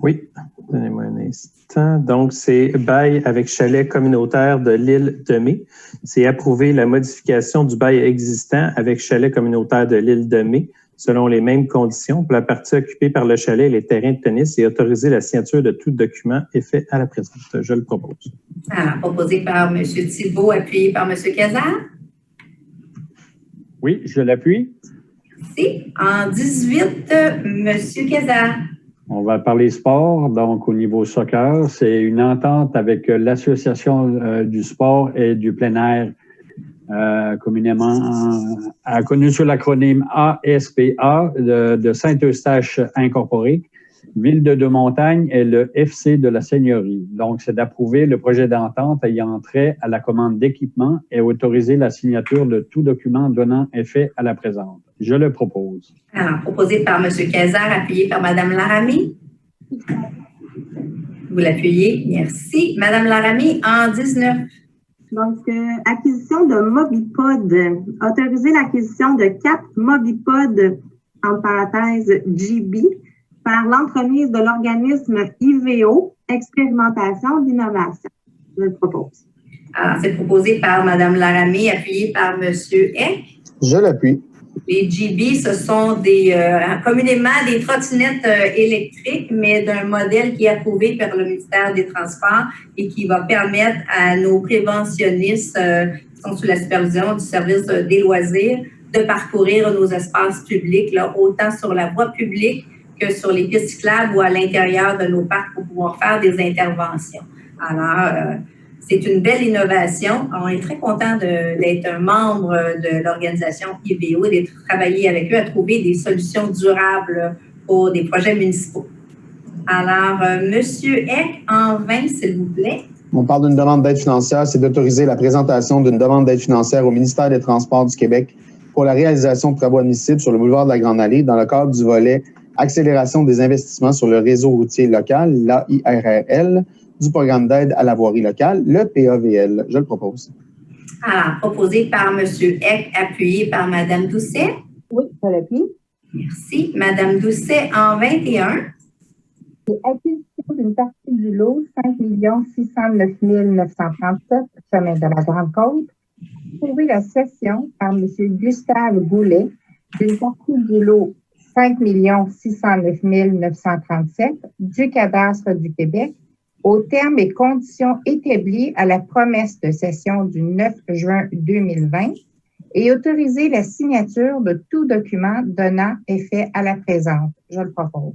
Oui, donnez-moi un instant. Donc, c'est bail avec chalet communautaire de l'île de Mai. C'est approuver la modification du bail existant avec chalet communautaire de l'île de Mai selon les mêmes conditions pour la partie occupée par le chalet et les terrains de tennis et autoriser la signature de tout document et fait à la présente. Je le propose. Alors, proposé par M. Thibault, appuyé par M. Cazard. Oui, je l'appuie. Merci. En 18, M. Cazard. On va parler sport. Donc, au niveau soccer, c'est une entente avec l'Association du sport et du plein air, communément connue sous l'acronyme ASPA de Saint-Eustache Incorporé, Ville de Deux-Montagnes et le FC de la Seigneurie. Donc, c'est d'approuver le projet d'entente ayant trait à la commande d'équipement et autoriser la signature de tout document donnant effet à la présente. Je le propose. Alors, proposé par M. Cazard, appuyé par Mme Laramie. Vous l'appuyez. Merci. Mme Laramie, en 19. Donc, acquisition de Mobipod. Autoriser l'acquisition de 4 Mobipod, en parenthèse GB, par l'entremise de l'organisme IVO, Expérimentation d'innovation. Je le propose. Alors, c'est proposé par Mme Laramie, appuyé par M. Eck. Je l'appuie. Les GB, ce sont communément des trottinettes électriques, mais d'un modèle qui est approuvé par le ministère des Transports et qui va permettre à nos préventionnistes qui sont sous la supervision du service des loisirs de parcourir nos espaces publics, là, autant sur la voie publique que sur les pistes cyclables ou à l'intérieur de nos parcs pour pouvoir faire des interventions. Alors, c'est une belle innovation. On est très content d'être un membre de l'organisation IVO et de travailler avec eux à trouver des solutions durables pour des projets municipaux. Alors, M. Eck, en 20, s'il vous plaît. On parle d'une demande d'aide financière, c'est d'autoriser la présentation d'une demande d'aide financière au ministère des Transports du Québec pour la réalisation de travaux admissibles sur le boulevard de la Grande Allée dans le cadre du volet Accélération des investissements sur le réseau routier local, l'AIRRL, du programme d'aide à la voirie locale, le PAVL. Je le propose. Alors, proposé par M. Eck, appuyé par Mme Doucet. Oui, je l'appuie. Merci. Mme Doucet, en 21. Et acquisition d'une partie du lot, 5 609 937, chemin de la Grande-Côte. Trouver la cession par M. Gustave Goulet d'une partie du lot 5 609 937 du cadastre du Québec aux termes et conditions établis à la promesse de cession du 9 juin 2020 et autoriser la signature de tout document donnant effet à la présente. Je le propose.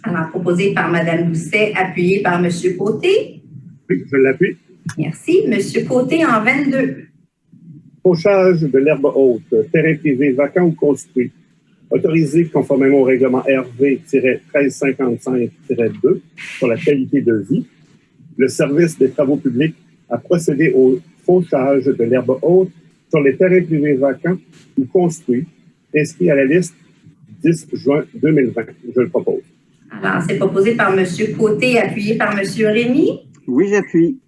Alors, proposé par Mme Doucet, appuyé par M. Côté. Oui, je l'appuie. Merci. M. Côté en 22. Fauchage de l'herbe haute, terrain privé vacant ou construit. Autorisé conformément au règlement RV-1355-2 sur la qualité de vie. Le service des travaux publics a procédé au fauchage de l'herbe haute sur les terrains privés vacants ou construits inscrits à la liste 10 juin 2020. Je le propose. Alors, c'est proposé par M. Côté, appuyé par M. Rémy. Oui, j'appuie.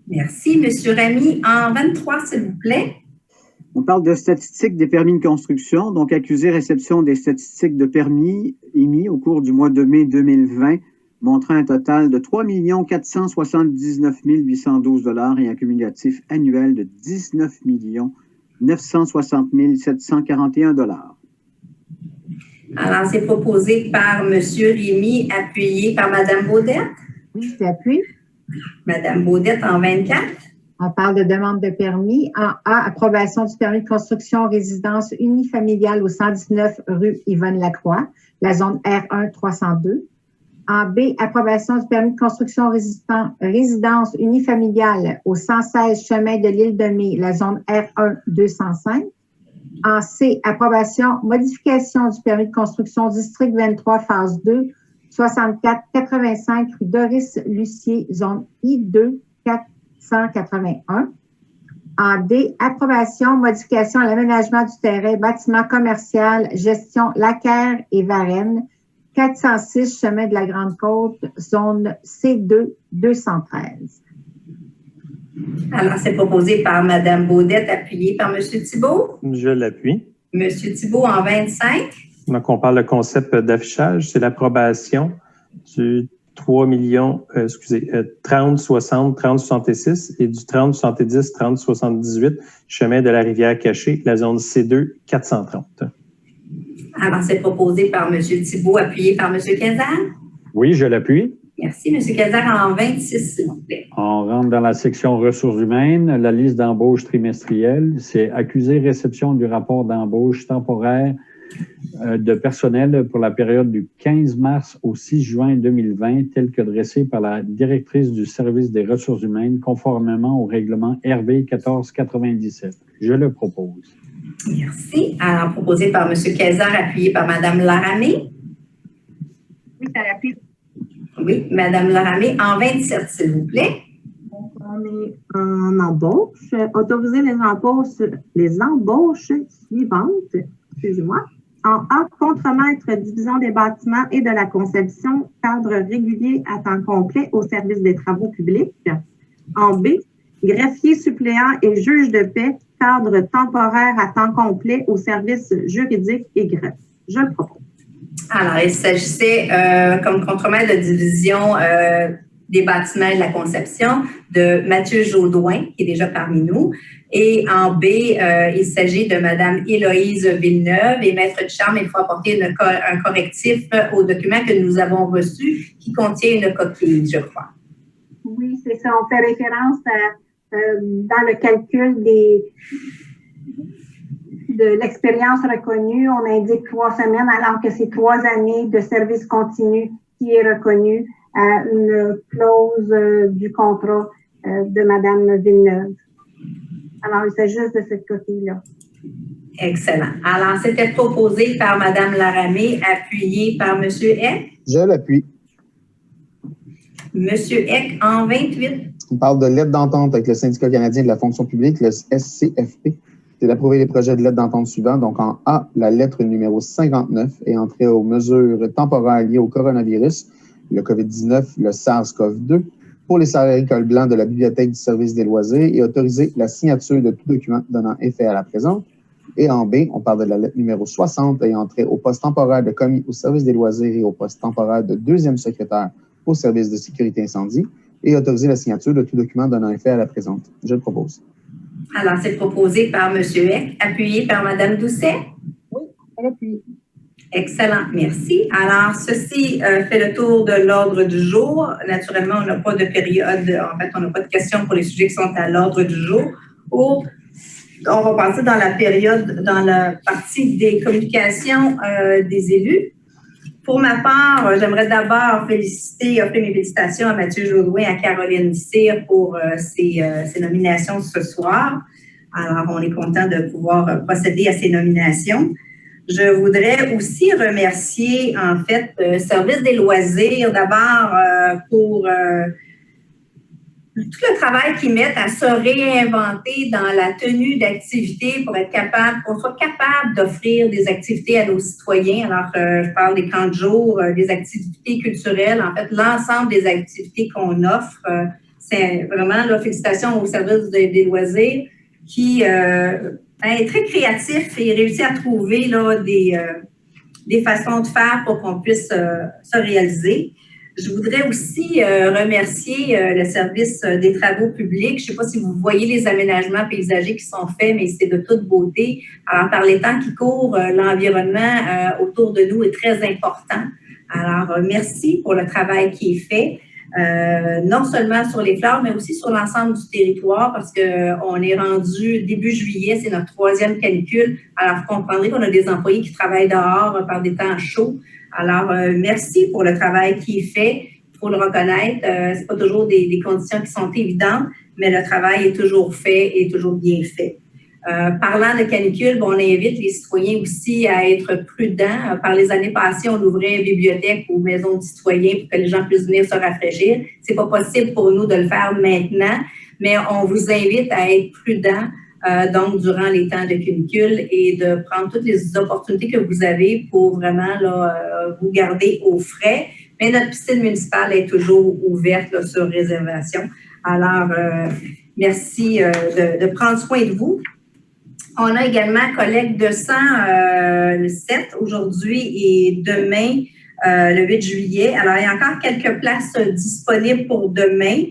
Merci. M. Rémy, en 23, s'il vous plaît. On parle de statistiques des permis de construction, donc accusé réception des statistiques de permis émis au cours du mois de mai 2020, montrant un total de 3 479 812 $ et un cumulatif annuel de 19 960 741 $. Alors, c'est proposé par M. Rémy, appuyé par Mme Baudette. Oui, j'appuie. Mme Baudette en 24. On parle de demande de permis. En A, approbation du permis de construction résidence unifamiliale au 119 rue Yvonne Lacroix, la zone R1 302. En B, approbation du permis de construction résidence unifamiliale au 116 chemin de l'île de Mai, la zone R1 205. En C, approbation, modification du permis de construction district 23, phase 2, 64-85 rue Doris Lucier, zone I2 481. En D, approbation, modification à l'aménagement du terrain, bâtiment commercial, gestion Lacaire et Varennes, 406 chemin de la Grande-Côte, zone C2 213. Alors, c'est proposé par Mme Baudette, appuyé par M. Thibault. Je l'appuie. M. Thibault en 25. Donc, on parle de concept d'affichage. C'est l'approbation du 30, 60, 30, 66 et du 30, 70, 30, 78 chemin de la Rivière Cachée, la zone C2 430. Alors, c'est proposé par M. Thibault, appuyé par M. Cazard. Oui, je l'appuie. Merci. M. Cazard en 26, s'il vous plaît. On rentre dans la section ressources humaines. La liste d'embauche trimestrielle, c'est accusé réception du rapport d'embauche temporaire de personnel pour la période du 15 mars au 6 juin 2020, tel que dressé par la directrice du service des ressources humaines, conformément au règlement RV 1497. Je le propose. Merci. Alors, proposé par M. Cazard, appuyé par Mme Laramé. Oui, ça l'appuie. Oui, Mme Laramé en 27, s'il vous plaît. On est en embauche. Autoriser les embauches suivantes. Excusez-moi. En A, contremaître division des bâtiments et de la conception, cadre régulier à temps complet au service des travaux publics. En B, greffier suppléant et juge de paix, cadre temporaire à temps complet au service juridique et greffe. Je le propose. Alors, il s'agissait comme contremaître de division des bâtiments et de la conception de Mathieu Jaudoin, qui est déjà parmi nous. Et en B, il s'agit de Mme Héloïse Villeneuve. Et maître de chambre, il faut apporter un correctif au document que nous avons reçu qui contient une coquille, je crois. Oui, c'est ça. On fait référence dans le calcul de l'expérience reconnue. On indique 3 semaines alors que c'est 3 années de service continu qui est reconnu à une clause du contrat de Mme Villeneuve. Alors, il s'agit juste de cette coquille-là. Excellent. Alors, c'était proposé par Mme Laramé, appuyé par M. Eck. Je l'appuie. M. Eck en 28. On parle de lettre d'entente avec le Syndicat canadien de la fonction publique, le SCFP. C'est d'approuver les projets de lettre d'entente suivants. Donc, en A, la lettre numéro 59 est entrée aux mesures temporaires liées au coronavirus, le COVID-19, le SARS-CoV-2, pour les salariés col blanc de la Bibliothèque du service des loisirs et autoriser la signature de tout document donnant effet à la présente. Et en B, on parle de la lettre numéro 60 ayant trait au poste temporaire de commis au service des loisirs et au poste temporaire de deuxième secrétaire au service de sécurité incendie et autoriser la signature de tout document donnant effet à la présente. Je le propose. Alors, c'est proposé par M. Eck, appuyé par Mme Doucet. Oui, elle appuie. Excellent, merci. Alors, ceci fait le tour de l'ordre du jour. Naturellement, on n'a pas de période, en fait, on n'a pas de questions pour les sujets qui sont à l'ordre du jour. On va passer dans la période, dans la partie des communications des élus. Pour ma part, j'aimerais d'abord offrir mes félicitations à Mathieu Jodoin et à Caroline Cyr pour ces nominations ce soir. Alors, on est content de pouvoir procéder à ces nominations. Je voudrais aussi remercier, en fait, le service des loisirs, d'abord pour tout le travail qu'ils mettent à se réinventer dans la tenue d'activités pour être capable, qu'on soit capable d'offrir des activités à nos citoyens. Alors, je parle des camps de jour, des activités culturelles, en fait, l'ensemble des activités qu'on offre. C'est vraiment, là, félicitations au service des loisirs qui est très créatif et réussit à trouver là, des façons de faire pour qu'on puisse se réaliser. Je voudrais aussi remercier le service des travaux publics. Je ne sais pas si vous voyez les aménagements paysagers qui sont faits, mais c'est de toute beauté. Alors, par les temps qui courent, l'environnement autour de nous est très important. Alors, merci pour le travail qui est fait. Non seulement sur les fleurs, mais aussi sur l'ensemble du territoire, parce qu'on est rendu début juillet, c'est notre 3e canicule. Alors, vous comprendrez qu'on a des employés qui travaillent dehors par des temps chauds. Alors, merci pour le travail qui est fait. Il faut le reconnaître. C'est pas toujours des conditions qui sont évidentes, mais le travail est toujours fait et toujours bien fait. Parlant de canicule, on invite les citoyens aussi à être prudents. Par les années passées, on ouvrait une bibliothèque ou maison de citoyens pour que les gens puissent venir se rafraîchir. C'est pas possible pour nous de le faire maintenant, mais on vous invite à être prudents donc durant les temps de canicule et de prendre toutes les opportunités que vous avez pour vraiment là, vous garder au frais. Mais notre piscine municipale est toujours ouverte là, sur réservation. Alors, merci de prendre soin de vous. On a également collecte de sang le 7 aujourd'hui et demain, le 8 juillet. Alors, il y a encore quelques places disponibles pour demain.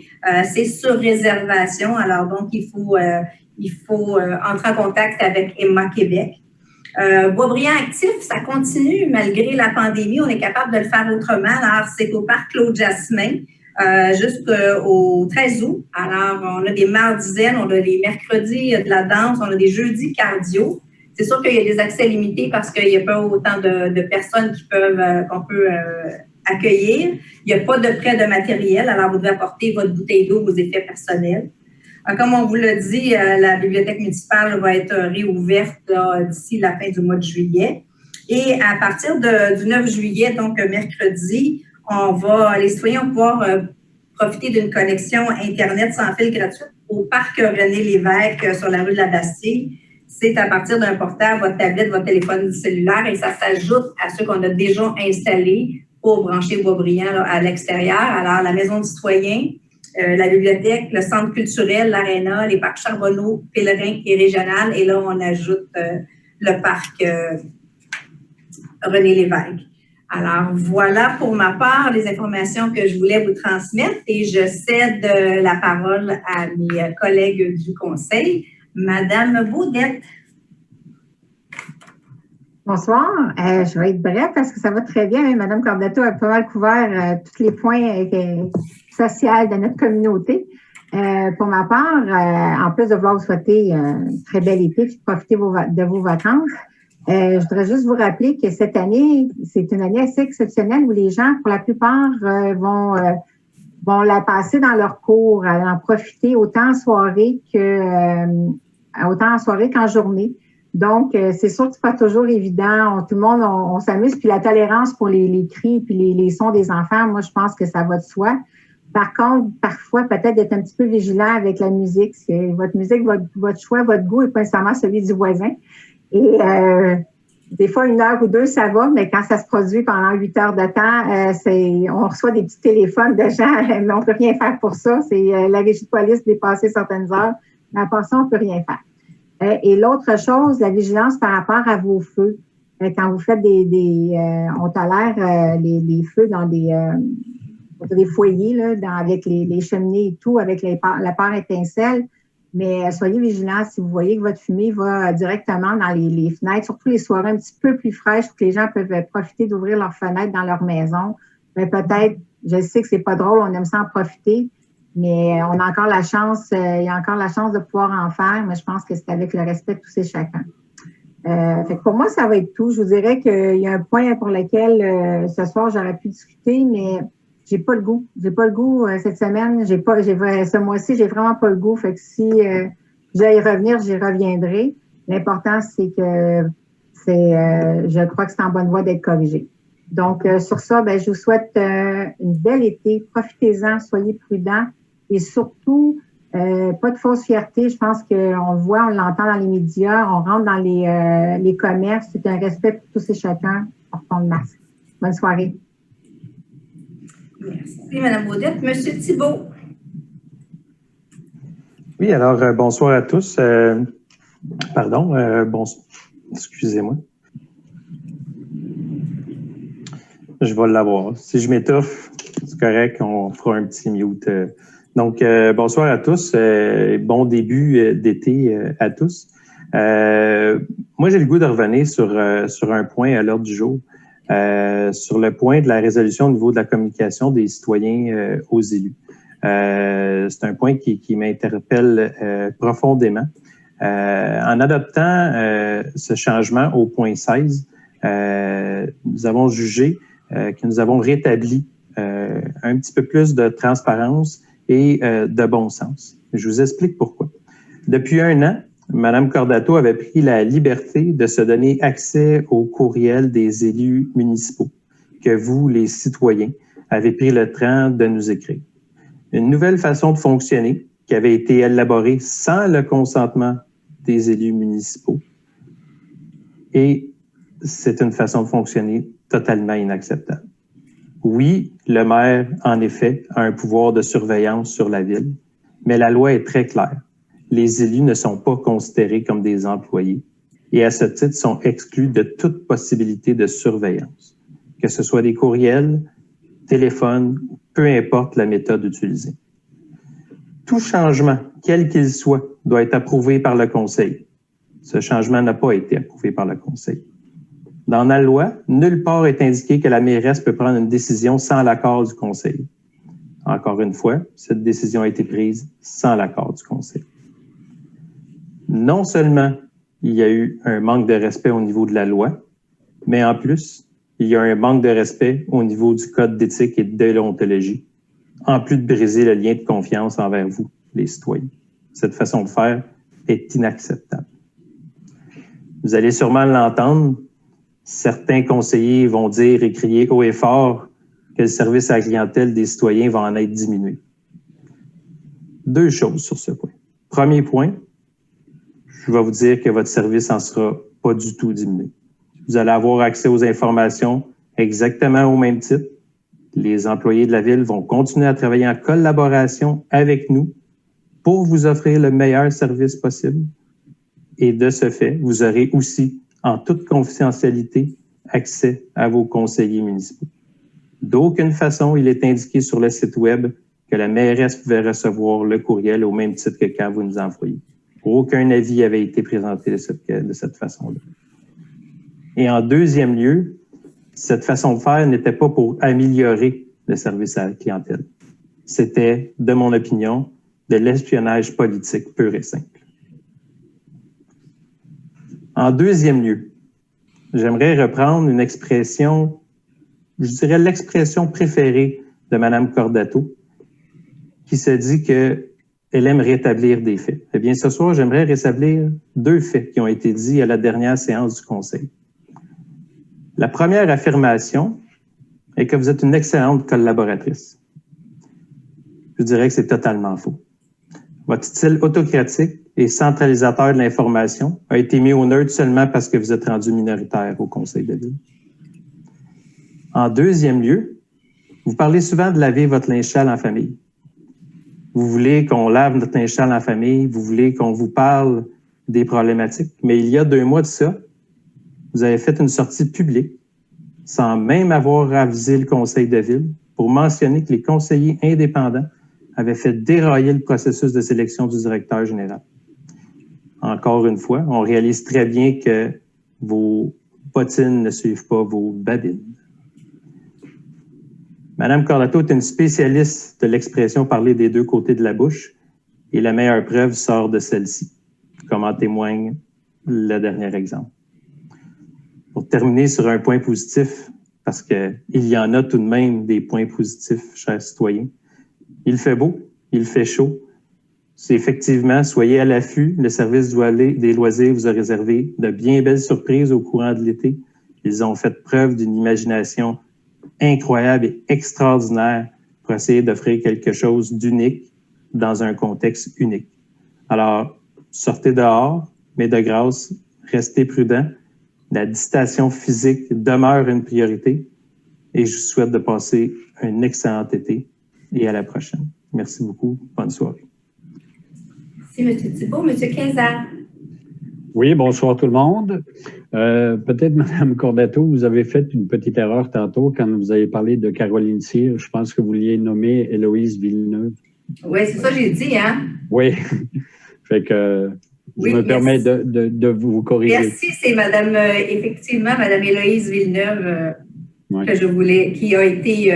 C'est sur réservation. Alors, donc, il faut entrer en contact avec Emma Québec. Boisbriand Actif, ça continue malgré la pandémie. On est capable de le faire autrement. Alors, c'est au parc Claude-Jasmin. Jusqu'au 13 août. Alors, on a des mardis zen, on a des mercredis de la danse, on a des jeudis cardio. C'est sûr qu'il y a des accès limités parce qu'il n'y a pas autant de personnes qu'on peut accueillir. Il n'y a pas de prêt de matériel, alors vous devez apporter votre bouteille d'eau, vos effets personnels. Comme on vous l'a dit, la bibliothèque municipale va être réouverte d'ici la fin du mois de juillet. Et à partir du 9 juillet, donc mercredi, les citoyens vont pouvoir profiter d'une connexion Internet sans fil gratuite au parc René Lévesque sur la rue de la Bastille. C'est à partir d'un portable, votre tablette, votre téléphone cellulaire et ça s'ajoute à ceux qu'on a déjà installés pour brancher Boisbriand à l'extérieur. Alors, la maison du citoyen, la bibliothèque, le centre culturel, l'aréna, les parcs Charbonneau, Pèlerin et Régional. Et là, on ajoute le parc René Lévesque. Alors, voilà pour ma part les informations que je voulais vous transmettre et je cède la parole à mes collègues du Conseil. Madame Baudette. Bonsoir. Je vais être brève parce que ça va très bien. Madame Cordato a pas mal couvert tous les points sociaux de notre communauté. Pour ma part, en plus de vouloir vous souhaiter un très bel été et de profiter de vos vacances, je voudrais juste vous rappeler que cette année, c'est une année assez exceptionnelle où les gens, pour la plupart, vont la passer dans leur cours, en profiter autant en soirée qu'en journée. Donc, c'est sûr que c'est pas toujours évident. Tout le monde, on s'amuse. Puis la tolérance pour les cris puis les sons des enfants, moi, je pense que ça va de soi. Par contre, parfois, peut-être d'être un petit peu vigilant avec la musique. Votre musique, votre choix, votre goût n'est pas nécessairement celui du voisin. Et des fois, 1 heure ou 2, ça va, mais quand ça se produit pendant 8 heures de temps, on reçoit des petits téléphones de gens, mais on ne peut rien faire pour ça. C'est la régie de police dépasser certaines heures, mais à part ça, on ne peut rien faire. Et l'autre chose, la vigilance par rapport à vos feux. Quand vous faites on tolère les feux dans des foyers, là, avec les cheminées et tout, avec la part étincelle. Mais soyez vigilants si vous voyez que votre fumée va directement dans les fenêtres, surtout les soirées un petit peu plus fraîches, que les gens peuvent profiter d'ouvrir leurs fenêtres dans leur maison. Mais peut-être, je sais que c'est pas drôle, on aime ça en profiter, mais on a encore la chance, il y a encore la chance de pouvoir en faire, mais je pense que c'est avec le respect de tous et chacun. Fait que pour moi, ça va être tout. Je vous dirais qu'il y a un point pour lequel ce soir, j'aurais pu discuter, mais j'ai pas le goût. J'ai pas le goût cette semaine. Ce mois-ci, j'ai vraiment pas le goût. Fait que si j'ai y revenir, j'y reviendrai. L'important, c'est que je crois que c'est en bonne voie d'être corrigé. Donc, sur ça, je vous souhaite une belle été. Profitez-en, soyez prudents et surtout, pas de fausse fierté. Je pense qu'on le voit, on l'entend dans les médias, on rentre dans les commerces. C'est un respect pour tous et chacun. Portons le masque. Bonne soirée. Merci, Mme Baudette. Monsieur Thibault. Oui, alors, bonsoir à tous. Excusez-moi. Je vais l'avoir. Si je m'étouffe, c'est correct, on fera un petit mute. Donc, bonsoir à tous. Bon début d'été à tous. Moi, j'ai le goût de revenir sur un point à l'ordre du jour. Sur le point de la résolution au niveau de la communication des citoyens aux élus. C'est un point qui m'interpelle profondément. En adoptant ce changement au point 16, nous avons jugé que nous avons rétabli un petit peu plus de transparence et de bon sens. Je vous explique pourquoi. Depuis 1 an, Mme Cordato avait pris la liberté de se donner accès au courriel des élus municipaux que vous, les citoyens, avez pris le temps de nous écrire. Une nouvelle façon de fonctionner qui avait été élaborée sans le consentement des élus municipaux. Et c'est une façon de fonctionner totalement inacceptable. Oui, le maire, en effet, a un pouvoir de surveillance sur la ville, mais la loi est très claire. Les élus ne sont pas considérés comme des employés et à ce titre sont exclus de toute possibilité de surveillance, que ce soit des courriels, téléphones, peu importe la méthode utilisée. Tout changement, quel qu'il soit, doit être approuvé par le Conseil. Ce changement n'a pas été approuvé par le Conseil. Dans la loi, nulle part est indiqué que la mairesse peut prendre une décision sans l'accord du Conseil. Encore une fois, cette décision a été prise sans l'accord du Conseil. Non seulement il y a eu un manque de respect au niveau de la loi, mais en plus, il y a un manque de respect au niveau du code d'éthique et de déontologie, en plus de briser le lien de confiance envers vous, les citoyens. Cette façon de faire est inacceptable. Vous allez sûrement l'entendre, certains conseillers vont dire et crier haut et fort que le service à la clientèle des citoyens va en être diminué. 2 choses sur ce point. Premier point, je vais vous dire que votre service n'en sera pas du tout diminué. Vous allez avoir accès aux informations exactement au même titre. Les employés de la ville vont continuer à travailler en collaboration avec nous pour vous offrir le meilleur service possible. Et de ce fait, vous aurez aussi, en toute confidentialité, accès à vos conseillers municipaux. D'aucune façon, il est indiqué sur le site web que la mairesse pouvait recevoir le courriel au même titre que quand vous nous envoyez. Aucun avis avait été présenté de cette façon-là. Et en deuxième lieu, cette façon de faire n'était pas pour améliorer le service à la clientèle. C'était, de mon opinion, de l'espionnage politique pur et simple. En deuxième lieu, j'aimerais reprendre une expression, je dirais l'expression préférée de Mme Cordato, qui se dit qu'elle aime rétablir des faits. Eh bien, ce soir, j'aimerais rétablir 2 faits qui ont été dits à la dernière séance du Conseil. La première affirmation est que vous êtes une excellente collaboratrice. Je dirais que c'est totalement faux. Votre style autocratique et centralisateur de l'information a été mis au neutre seulement parce que vous êtes rendu minoritaire au Conseil de ville. En deuxième lieu, vous parlez souvent de laver votre linge sale en famille. Vous voulez qu'on lave notre linge sale en famille, vous voulez qu'on vous parle des problématiques. Mais il y a 2 mois de ça, vous avez fait une sortie publique, sans même avoir avisé le conseil de ville, pour mentionner que les conseillers indépendants avaient fait dérailler le processus de sélection du directeur général. Encore une fois, on réalise très bien que vos bottines ne suivent pas vos babines. Madame Cordato est une spécialiste de l'expression parler des 2 côtés de la bouche et la meilleure preuve sort de celle-ci, comme en témoigne le dernier exemple. Pour terminer sur un point positif, parce qu'il y en a tout de même des points positifs, chers citoyens. Il fait beau, il fait chaud. C'est effectivement, soyez à l'affût, le service des loisirs vous a réservé de bien belles surprises au courant de l'été. Ils ont fait preuve d'une imagination incroyable et extraordinaire pour essayer d'offrir quelque chose d'unique dans un contexte unique. Alors, sortez dehors, mais de grâce, restez prudents. La distanciation physique demeure une priorité et je vous souhaite de passer un excellent été et à la prochaine. Merci beaucoup. Bonne soirée. Merci, M. Thibault. M. Quinzard. Oui, bonsoir tout le monde. Peut-être, Mme Cordato, vous avez fait une petite erreur tantôt quand vous avez parlé de Caroline Cyr. Je pense que vous vouliez nommer Héloïse Villeneuve. Oui, c'est ça que j'ai dit, hein? Oui. Fait que je me permets de vous corriger. Merci, c'est Madame, effectivement, Madame Héloïse Villeneuve Ouais. que je voulais, qui a été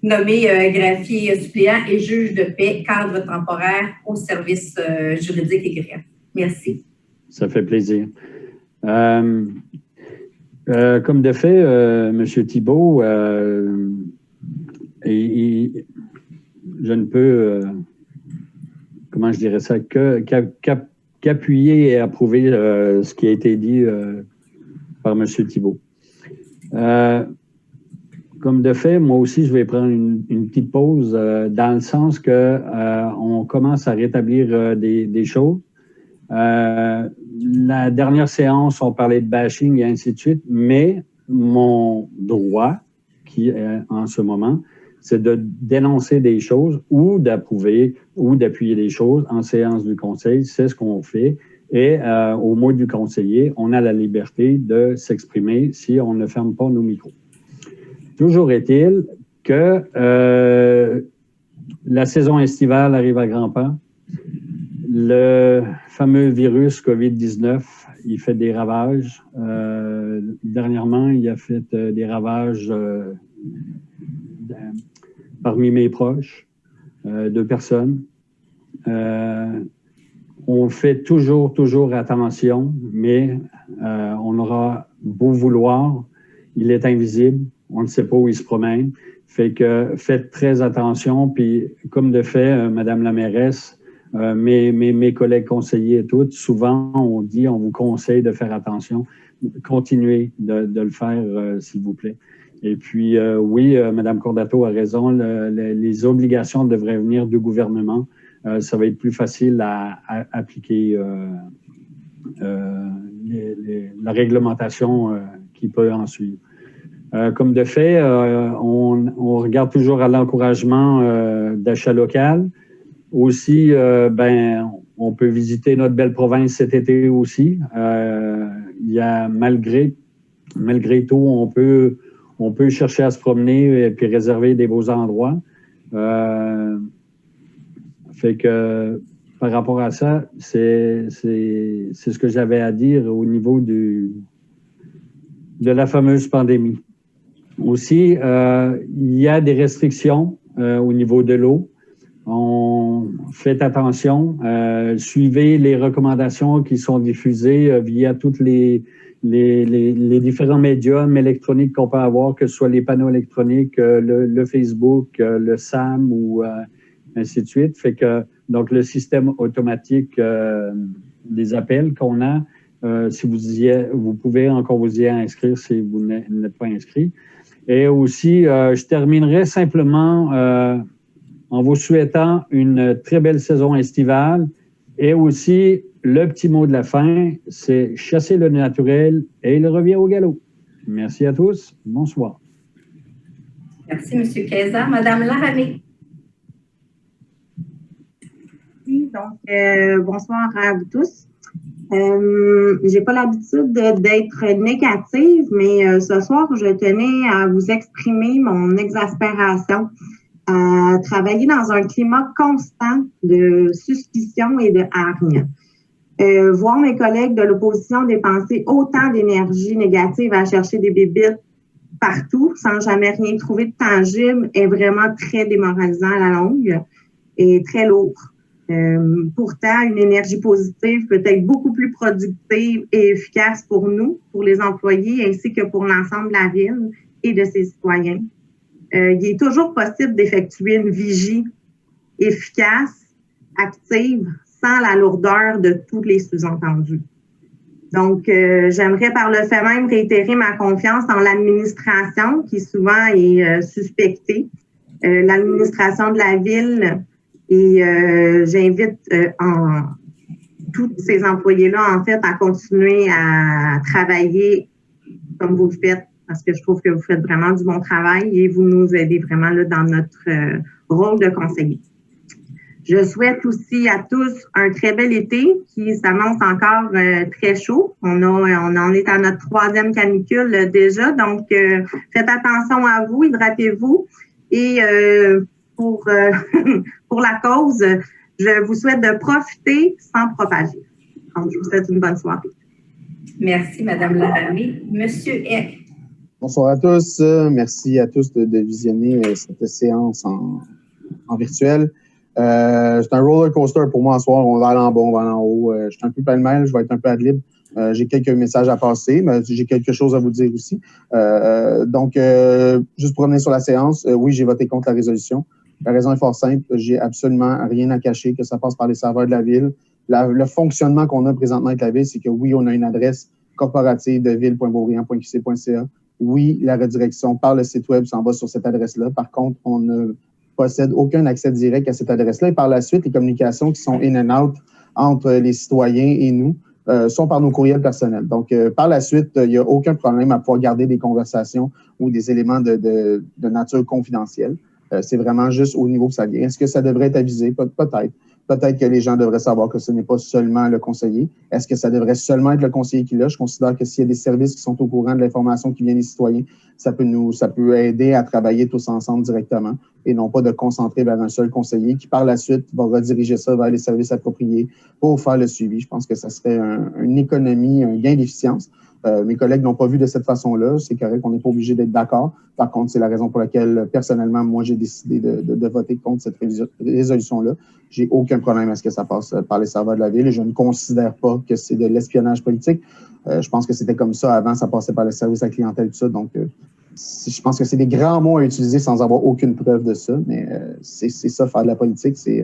nommée greffier suppléant et juge de paix, cadre temporaire au service juridique et greffe. Merci. Ça fait plaisir. Comme de fait, M. Thibault, je ne peux, comment je dirais ça, qu'appuyer et approuver ce qui a été dit par M. Thibault. Comme de fait, moi aussi, je vais prendre une petite pause dans le sens que on commence à rétablir des choses. La dernière séance, on parlait de bashing et ainsi de suite, mais mon droit, qui est en ce moment, c'est de dénoncer des choses ou d'approuver ou d'appuyer des choses en séance du conseil. C'est ce qu'on fait. Et au mot du conseiller, on a la liberté de s'exprimer si on ne ferme pas nos micros. Toujours est-il que la saison estivale arrive à grands pas. Le fameux virus COVID-19, il fait des ravages. Dernièrement, il a fait des ravages parmi mes proches, 2 personnes. On fait toujours attention, mais on aura beau vouloir, il est invisible, on ne sait pas où il se promène. Fait que faites très attention, puis comme de fait, Madame la mairesse, mes collègues conseillers et tout, souvent on vous conseille de faire attention. Continuez de le faire, s'il vous plaît. Et puis, oui, Mme Cordato a raison, les obligations devraient venir du gouvernement. Ça va être plus facile à appliquer la réglementation qui peut en suivre. Comme de fait, on regarde toujours à l'encouragement d'achat local. Aussi, on peut visiter notre belle province cet été aussi. Il y a malgré tout, on peut chercher à se promener et puis réserver des beaux endroits. Fait que par rapport à ça, c'est ce que j'avais à dire au niveau de la fameuse pandémie. Aussi, il y a des restrictions au niveau de l'eau. Faites attention, suivez les recommandations qui sont diffusées via toutes les différents médiums électroniques qu'on peut avoir, que ce soit les panneaux électroniques, le Facebook, le SAM ou ainsi de suite. Fait que, donc, le système automatique des appels qu'on a, si vous pouvez encore vous y inscrire si vous n'êtes pas inscrit. Et aussi, je terminerai simplement en vous souhaitant une très belle saison estivale. Et aussi, le petit mot de la fin, c'est chasser le naturel et il revient au galop. Merci à tous. Bonsoir. Merci, M. Quinzard. Mme Laramé. Oui, donc, bonsoir à vous tous. J'ai pas l'habitude d'être négative, mais ce soir, je tenais à vous exprimer mon exaspération à travailler dans un climat constant de suspicion et de hargne. Voir mes collègues de l'opposition dépenser autant d'énergie négative à chercher des bébites partout sans jamais rien trouver de tangible est vraiment très démoralisant à la longue et très lourd. Pourtant, une énergie positive peut être beaucoup plus productive et efficace pour nous, pour les employés, ainsi que pour l'ensemble de la ville et de ses citoyens. Il est toujours possible d'effectuer une vigie efficace, active, sans la lourdeur de tous les sous-entendus. Donc, j'aimerais par le fait même réitérer ma confiance dans l'administration qui souvent est suspectée, l'administration de la ville, et j'invite tous ces employés-là, en fait, à continuer à travailler comme vous le faites, parce que je trouve que vous faites vraiment du bon travail et vous nous aidez vraiment là, dans notre rôle de conseiller. Je souhaite aussi à tous un très bel été qui s'annonce encore très chaud. On en est à notre 3e canicule déjà, donc faites attention à vous, hydratez-vous et pour la cause, je vous souhaite de profiter sans propager. Donc, je vous souhaite une bonne soirée. Merci, Mme Laramie. Monsieur Eck. Bonsoir à tous. Merci à tous de visionner cette séance en virtuel. C'est un roller coaster pour moi ce soir. On va aller en bas, on va aller en haut. Je suis un peu pêle-mêle, je vais être un peu ad lib. J'ai quelques messages à passer, mais j'ai quelque chose à vous dire aussi. Donc, juste pour revenir sur la séance, oui, j'ai voté contre la résolution. La raison est fort simple. J'ai absolument rien à cacher, que ça passe par les serveurs de la ville. Le fonctionnement qu'on a présentement avec la ville, c'est que oui, on a une adresse corporative de ville.beaubriand.qc.ca. Oui, la redirection par le site web s'en va sur cette adresse-là. Par contre, on ne possède aucun accès direct à cette adresse-là. Et par la suite, les communications qui sont in and out entre les citoyens et nous sont par nos courriels personnels. Donc, par la suite, il n'y a aucun problème à pouvoir garder des conversations ou des éléments de nature confidentielle. C'est vraiment juste au niveau que ça vient. Est-ce que ça devrait être avisé? Peut-être. Peut-être que les gens devraient savoir que ce n'est pas seulement le conseiller. Est-ce que ça devrait seulement être le conseiller qui l'a? Je considère que s'il y a des services qui sont au courant de l'information qui vient des citoyens, ça peut aider à travailler tous ensemble directement et non pas de concentrer vers un seul conseiller qui, par la suite, va rediriger ça vers les services appropriés pour faire le suivi. Je pense que ça serait une économie, un gain d'efficience. Mes collègues n'ont pas vu de cette façon-là. C'est correct, on n'est pas obligé d'être d'accord. Par contre, c'est la raison pour laquelle, personnellement, moi, j'ai décidé de voter contre cette résolution-là. J'ai aucun problème à ce que ça passe par les serveurs de la ville et je ne considère pas que c'est de l'espionnage politique. Je pense que c'était comme ça avant, ça passait par le service à la clientèle, tout ça. Donc, je pense que c'est des grands mots à utiliser sans avoir aucune preuve de ça, mais c'est ça, faire de la politique, c'est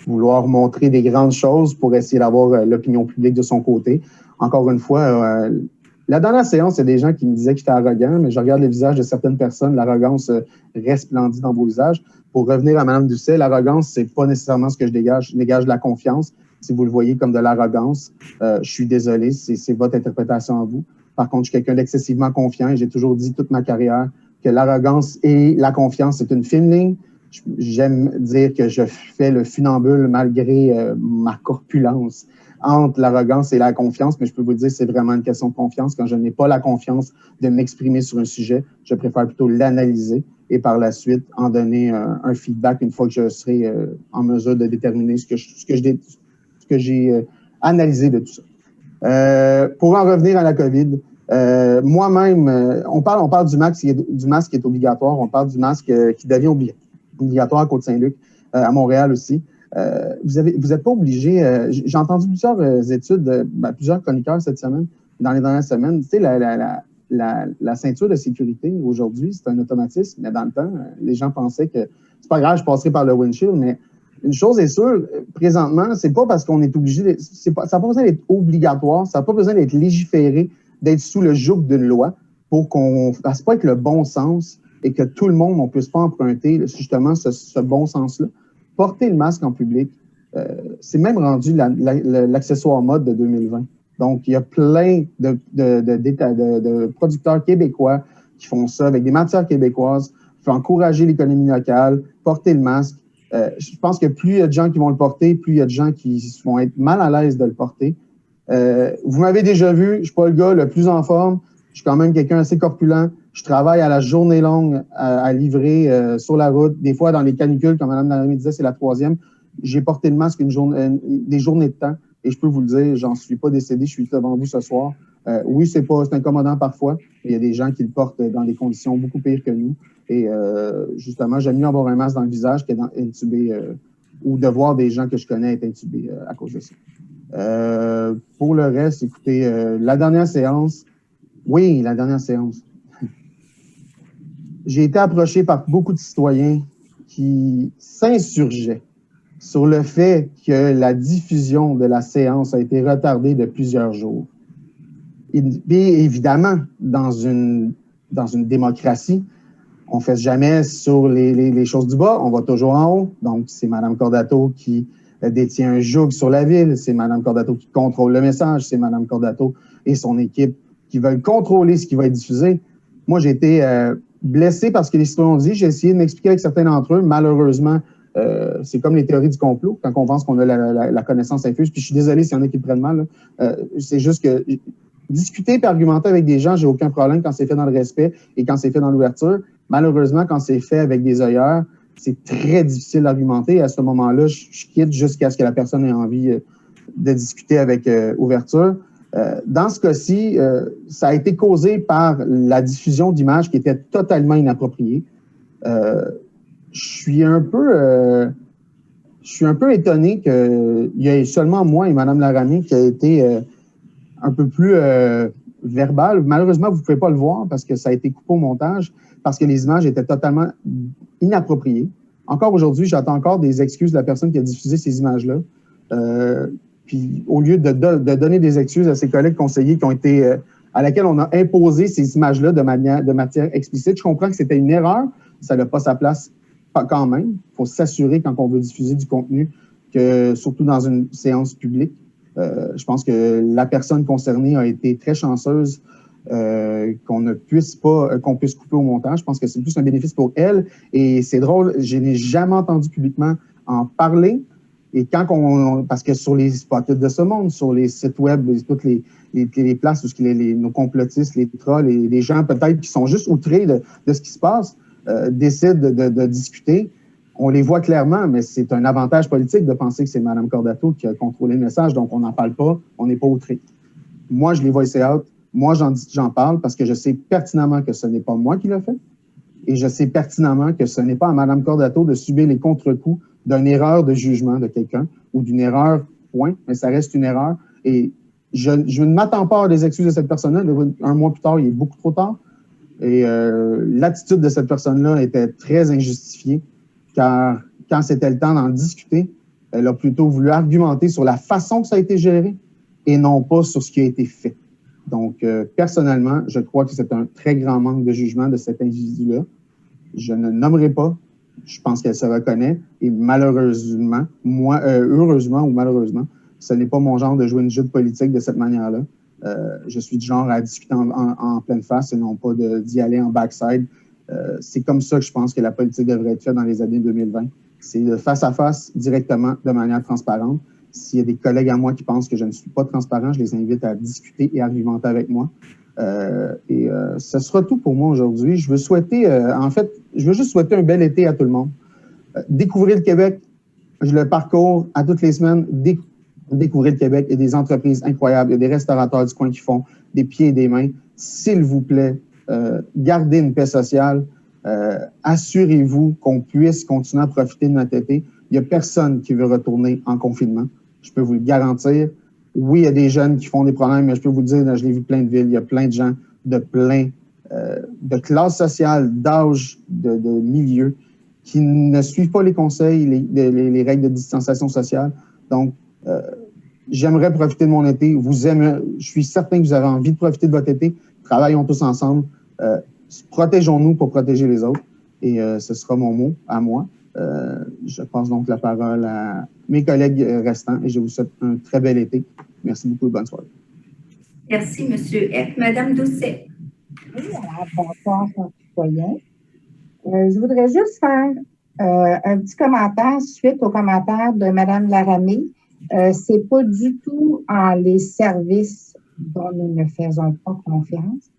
vouloir montrer des grandes choses pour essayer d'avoir l'opinion publique de son côté. Encore une fois, la dernière séance, il y a des gens qui me disaient que j'étais arrogant, mais je regarde les visages de certaines personnes, l'arrogance resplendit dans vos visages. Pour revenir à Mme Doucet, l'arrogance, c'est pas nécessairement ce que je dégage. Je dégage de la confiance. Si vous le voyez comme de l'arrogance, je suis désolé, c'est votre interprétation à vous. Par contre, je suis quelqu'un d'excessivement confiant et j'ai toujours dit toute ma carrière que l'arrogance et la confiance, c'est une fine ligne. J'aime dire que je fais le funambule malgré ma corpulence entre l'arrogance et la confiance, mais je peux vous dire que c'est vraiment une question de confiance. Quand je n'ai pas la confiance de m'exprimer sur un sujet, je préfère plutôt l'analyser et par la suite en donner un feedback une fois que je serai en mesure de déterminer ce que j'ai analysé de tout ça. Pour en revenir à la COVID, moi-même, on parle du masque qui est obligatoire, on parle du masque qui devient obligatoire à Côte-Saint-Luc, à Montréal aussi. Vous n'êtes pas obligé. J'ai entendu plusieurs études, plusieurs chroniqueurs cette semaine, dans les dernières semaines. Tu sais, la ceinture de sécurité aujourd'hui, c'est un automatisme, mais dans le temps, les gens pensaient que c'est pas grave, je passerai par le windshield, mais une chose est sûre, présentement, c'est pas parce qu'on est obligé, ça n'a pas besoin d'être obligatoire, ça n'a pas besoin d'être légiféré, d'être sous le joug d'une loi pour qu'on fasse pas avec le bon sens et que tout le monde, on puisse pas emprunter justement ce bon sens-là. Porter le masque en public, c'est même rendu l'accessoire mode de 2020. Donc, il y a plein de producteurs québécois qui font ça avec des matières québécoises. Il faut encourager l'économie locale, porter le masque. Je pense que plus il y a de gens qui vont le porter, plus il y a de gens qui vont être mal à l'aise de le porter. Vous m'avez déjà vu, je suis pas le gars le plus en forme. Je suis quand même quelqu'un assez corpulent. Je travaille à la journée longue à livrer sur la route. Des fois, dans les canicules, comme Mme Laramie disait, c'est la 3e. J'ai porté le masque des journées de temps. Et je peux vous le dire, j'en suis pas décédé. Je suis devant vous ce soir. Oui, c'est incommodant parfois. Il y a des gens qui le portent dans des conditions beaucoup pires que nous. Et justement, j'aime mieux avoir un masque dans le visage qu'être intubé ou de voir des gens que je connais être intubés à cause de ça. Pour le reste, écoutez, la dernière séance, oui, la dernière séance. J'ai été approché par beaucoup de citoyens qui s'insurgeaient sur le fait que la diffusion de la séance a été retardée de plusieurs jours. Et évidemment, dans une démocratie, on ne fait jamais sur les choses du bas, on va toujours en haut. Donc, c'est Mme Cordato qui détient un joug sur la ville, c'est Mme Cordato qui contrôle le message, c'est Mme Cordato et son équipe qui veulent contrôler ce qui va être diffusé. Moi, j'ai été blessé parce que les citoyens ont dit, j'ai essayé de m'expliquer avec certains d'entre eux, malheureusement, c'est comme les théories du complot, quand on pense qu'on a la connaissance infuse, puis je suis désolé s'il y en a qui le prennent mal, c'est juste que discuter et argumenter avec des gens, j'ai aucun problème quand c'est fait dans le respect et quand c'est fait dans l'ouverture. Malheureusement, quand c'est fait avec des œillères, c'est très difficile d'argumenter. À ce moment-là, je quitte jusqu'à ce que la personne ait envie de discuter avec ouverture. Dans ce cas-ci, ça a été causé par la diffusion d'images qui étaient totalement inappropriées. Je suis un peu étonné qu'il y ait seulement moi et Mme Laramie qui a été un peu plus verbal. Malheureusement, vous ne pouvez pas le voir parce que ça a été coupé au montage, parce que les images étaient totalement inappropriées. Encore aujourd'hui, j'attends encore des excuses de la personne qui a diffusé ces images-là. Puis au lieu de donner des excuses à ses collègues conseillers qui ont été à laquelle on a imposé ces images-là de matière explicite, je comprends que c'était une erreur, ça n'a pas sa place quand même. Il faut s'assurer quand on veut diffuser du contenu que, surtout dans une séance publique, je pense que la personne concernée a été très chanceuse qu'on puisse couper au montage. Je pense que c'est plus un bénéfice pour elle. Et c'est drôle, je n'ai jamais entendu publiquement en parler. Et parce que sur les spots de ce monde, sur les sites web, toutes les places où nos complotistes, les trolls, les gens peut-être qui sont juste outrés de ce qui se passe, décident de discuter. On les voit clairement, mais c'est un avantage politique de penser que c'est Mme Cordato qui a contrôlé le message, donc on n'en parle pas, on n'est pas outré. Moi, je les voice out, moi, j'en parle parce que je sais pertinemment que ce n'est pas moi qui l'ai fait, et je sais pertinemment que ce n'est pas à Mme Cordato de subir les contre-coups d'une erreur de jugement de quelqu'un ou d'une erreur, point, mais ça reste une erreur, et je ne m'attends pas à des excuses de cette personne-là. Un mois plus tard, il est beaucoup trop tard, et l'attitude de cette personne-là était très injustifiée. Car quand c'était le temps d'en discuter, elle a plutôt voulu argumenter sur la façon que ça a été géré et non pas sur ce qui a été fait. Donc, personnellement, je crois que c'est un très grand manque de jugement de cet individu-là. Je ne nommerai pas, je pense qu'elle se reconnaît et malheureusement, heureusement ou malheureusement, ce n'est pas mon genre de jouer une jeu politique de cette manière-là. Je suis du genre à discuter en pleine face et non pas d'y aller en backside. C'est comme ça que je pense que la politique devrait être faite dans les années 2020. C'est de face à face, directement, de manière transparente. S'il y a des collègues à moi qui pensent que je ne suis pas transparent, je les invite à discuter et argumenter avec moi. Ce sera tout pour moi aujourd'hui. Je veux juste souhaiter un bel été à tout le monde. Découvrir le Québec, je le parcours à toutes les semaines. Découvrir le Québec. Il y a des entreprises incroyables, il y a des restaurateurs du coin qui font des pieds et des mains. S'il vous plaît, gardez une paix sociale, assurez-vous qu'on puisse continuer à profiter de notre été. Il n'y a personne qui veut retourner en confinement. Je peux vous le garantir. Oui, il y a des jeunes qui font des problèmes, mais je peux vous dire, je l'ai vu plein de villes, il y a plein de gens de classes sociales, d'âge, de milieu, qui ne suivent pas les conseils, les règles de distanciation sociale. Donc, j'aimerais profiter de mon été. Je suis certain que vous avez envie de profiter de votre été. Travaillons tous ensemble. Protégeons-nous pour protéger les autres. Et ce sera mon mot à moi. Je passe donc la parole à mes collègues restants et je vous souhaite un très bel été. Merci beaucoup et bonne soirée. Merci, M. Eck. Mme Doucet. Oui, alors, bonsoir, citoyens. Je voudrais juste faire un petit commentaire suite au commentaire de Mme Laramie C'est pas du tout en les services dont nous ne faisons pas confiance.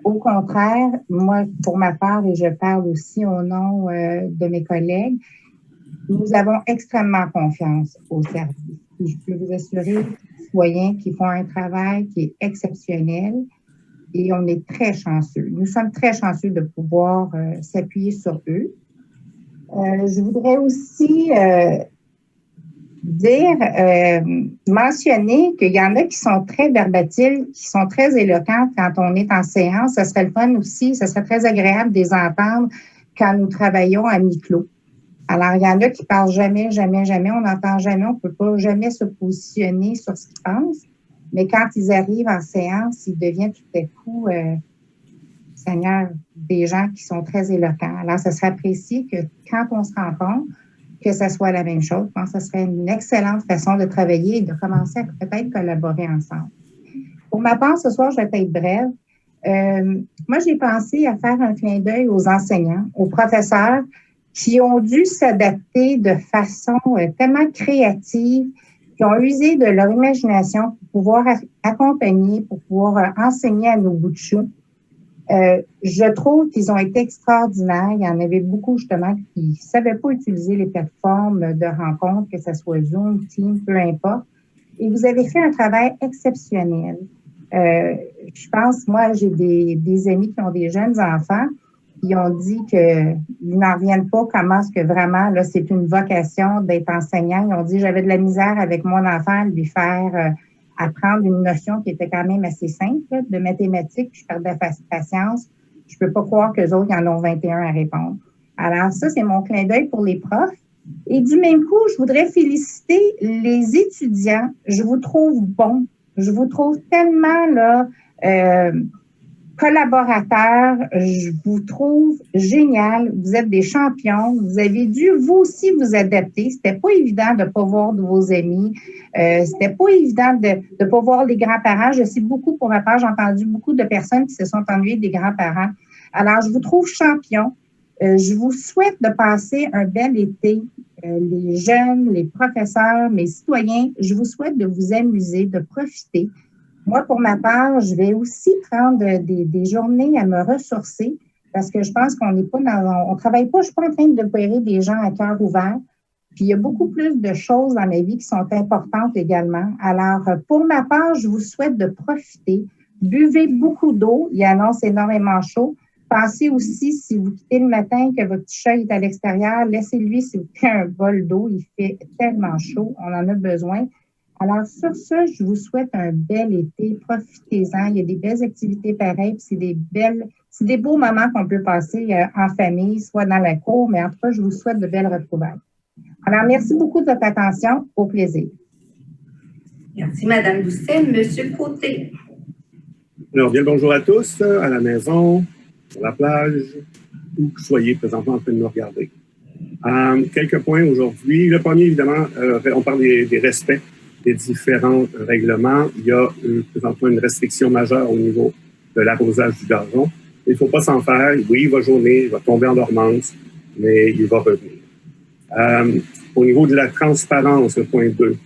Au contraire, moi, pour ma part, et je parle aussi au nom de mes collègues, nous avons extrêmement confiance aux services. Et je peux vous assurer, les citoyens qui font un travail qui est exceptionnel et on est très chanceux. Nous sommes très chanceux de pouvoir s'appuyer sur eux. Je voudrais aussi mentionner qu'il y en a qui sont très verbatiles, qui sont très éloquents quand on est en séance. Ce serait le fun aussi, ce serait très agréable de les entendre quand nous travaillons à mi-clos. Alors, il y en a qui parlent jamais, on n'entend jamais, on ne peut pas jamais se positionner sur ce qu'ils pensent. Mais quand ils arrivent en séance, ils deviennent tout à coup, Seigneur, des gens qui sont très éloquents. Alors, ça serait apprécié que quand on se rencontre, que ça soit la même chose. Je pense que ce serait une excellente façon de travailler et de commencer à peut-être collaborer ensemble. Pour ma part, ce soir, je vais être brève. Moi, j'ai pensé à faire un clin d'œil aux enseignants, aux professeurs qui ont dû s'adapter de façon tellement créative, qui ont usé de leur imagination pour pouvoir accompagner, pour pouvoir enseigner à nos bouts de chou. Je trouve qu'ils ont été extraordinaires. Il y en avait beaucoup, justement, qui ne savaient pas utiliser les plateformes de rencontre, que ce soit Zoom, Teams, peu importe. Et vous avez fait un travail exceptionnel. Je pense, moi, j'ai des amis qui ont des jeunes enfants qui ont dit qu'ils n'en reviennent pas comment est-ce que vraiment, là, c'est une vocation d'être enseignant. Ils ont dit, j'avais de la misère avec mon enfant, lui faire apprendre une notion qui était quand même assez simple, là, de mathématiques, puis je perdais patience. Je peux pas croire qu'eux autres, ils en ont 21 à répondre. Alors ça, c'est mon clin d'œil pour les profs. Et du même coup, je voudrais féliciter les étudiants. Je vous trouve bons. Je vous trouve tellement, là, collaborateurs, je vous trouve génial. Vous êtes des champions. Vous avez dû, vous aussi, vous adapter. C'était pas évident de pas voir de vos amis. C'était pas évident de pas voir les grands-parents. Je sais beaucoup, pour ma part, j'ai entendu beaucoup de personnes qui se sont ennuyées des grands-parents. Alors, je vous trouve champions. Je vous souhaite de passer un bel été. Les jeunes, les professeurs, mes citoyens, je vous souhaite de vous amuser, de profiter. Moi, pour ma part, je vais aussi prendre des journées à me ressourcer parce que je pense qu'on n'est pas on travaille pas, je suis pas en train de opérer des gens à cœur ouvert. Puis il y a beaucoup plus de choses dans ma vie qui sont importantes également. Alors, pour ma part, je vous souhaite de profiter. Buvez beaucoup d'eau. Il annonce énormément chaud. Pensez aussi, si vous quittez le matin, que votre petit chat est à l'extérieur, laissez-lui, s'il vous plaît, un bol d'eau. Il fait tellement chaud. On en a besoin. Alors, sur ce, je vous souhaite un bel été. Profitez-en. Il y a des belles activités pareilles. C'est des beaux moments qu'on peut passer en famille, soit dans la cour, mais en tout cas, je vous souhaite de belles retrouvailles. Alors, merci beaucoup de votre attention. Au plaisir. Merci, Mme Doucet. Monsieur Côté. Alors, bien le bonjour à tous, à la maison, sur la plage, où que vous soyez présentement en train de nous regarder. Quelques points aujourd'hui. Le premier, évidemment, on parle des respects des différents règlements. Il y a présentement une restriction majeure au niveau de l'arrosage du gazon. Il ne faut pas s'en faire. Oui, il va jaunir, il va tomber en dormance, mais il va revenir. Au niveau de la transparence, le point 2.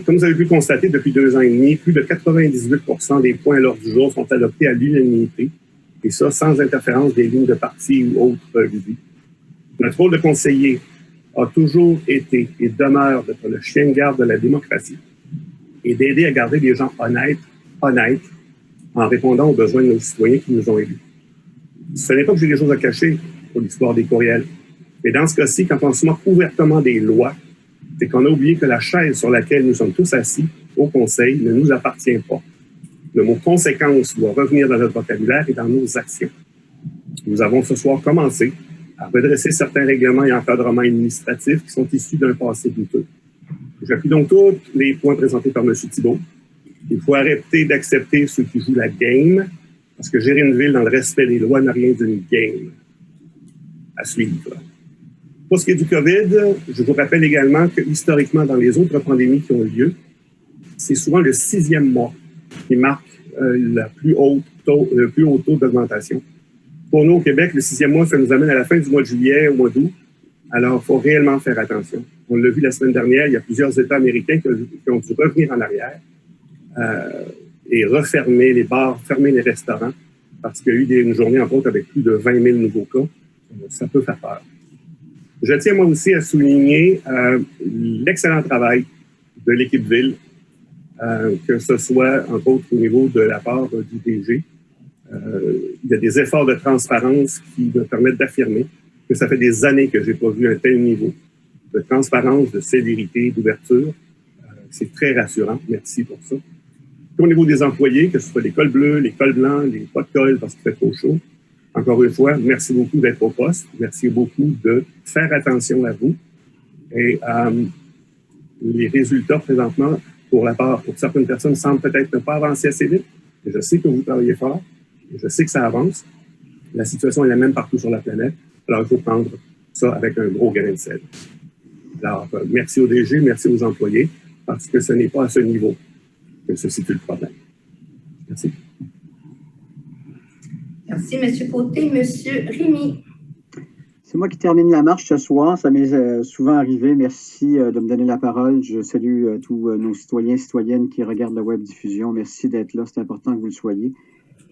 Comme vous avez pu constater, depuis 2 ans et demi, plus de 98% des points à l'ordre du jour sont adoptés à l'unanimité, et ça sans interférence des lignes de parti ou autres visibles. Notre rôle de conseiller a toujours été et demeure d'être le chien de garde de la démocratie et d'aider à garder des gens honnêtes, en répondant aux besoins de nos citoyens qui nous ont élus. Ce n'est pas que j'ai des choses à cacher pour l'histoire des courriels, mais dans ce cas-ci, quand on se moque ouvertement des lois, c'est qu'on a oublié que la chaise sur laquelle nous sommes tous assis au Conseil ne nous appartient pas. Le mot « conséquence » doit revenir dans notre vocabulaire et dans nos actions. Nous avons ce soir commencé à redresser certains règlements et encadrements administratifs qui sont issus d'un passé douteux. J'appuie donc tous les points présentés par M. Thibault. Il faut arrêter d'accepter ceux qui jouent la game, parce que gérer une ville dans le respect des lois n'a rien d'une game. À suivre. Pour ce qui est du COVID, je vous rappelle également que historiquement, dans les autres pandémies qui ont lieu, c'est souvent le 6e mois qui marque le plus haut taux d'augmentation. Pour nous, au Québec, le 6e mois, ça nous amène à la fin du mois de juillet, au mois d'août. Alors, il faut réellement faire attention. On l'a vu la semaine dernière, il y a plusieurs États américains qui ont dû revenir en arrière et refermer les bars, fermer les restaurants, parce qu'il y a eu une journée, entre autres, avec plus de 20 000 nouveaux cas. Ça peut faire peur. Je tiens, moi aussi, à souligner l'excellent travail de l'équipe Ville, que ce soit, entre autres, au niveau de la part du DG. Il y a des efforts de transparence qui me permettent d'affirmer que ça fait des années que je n'ai pas vu un tel niveau de transparence, de célérité, d'ouverture. C'est très rassurant. Merci pour ça. Puis au niveau des employés, que ce soit les cols bleus, les cols blancs, les pas de colle parce qu'il fait trop chaud, encore une fois, merci beaucoup d'être au poste. Merci beaucoup de faire attention à vous. Et les résultats présentement, pour certaines personnes, semblent peut-être ne pas avancer assez vite. Et je sais que vous travaillez fort. Et je sais que ça avance. La situation est la même partout sur la planète. Alors, il faut prendre ça avec un gros grain de sel. Alors, merci au DG, merci aux employés, parce que ce n'est pas à ce niveau que se situe le problème. Merci. Merci, M. Côté. M. Rémy. C'est moi qui termine la marche ce soir. Ça m'est souvent arrivé. Merci de me donner la parole. Je salue tous nos citoyens et citoyennes qui regardent la web diffusion. Merci d'être là. C'est important que vous le soyez.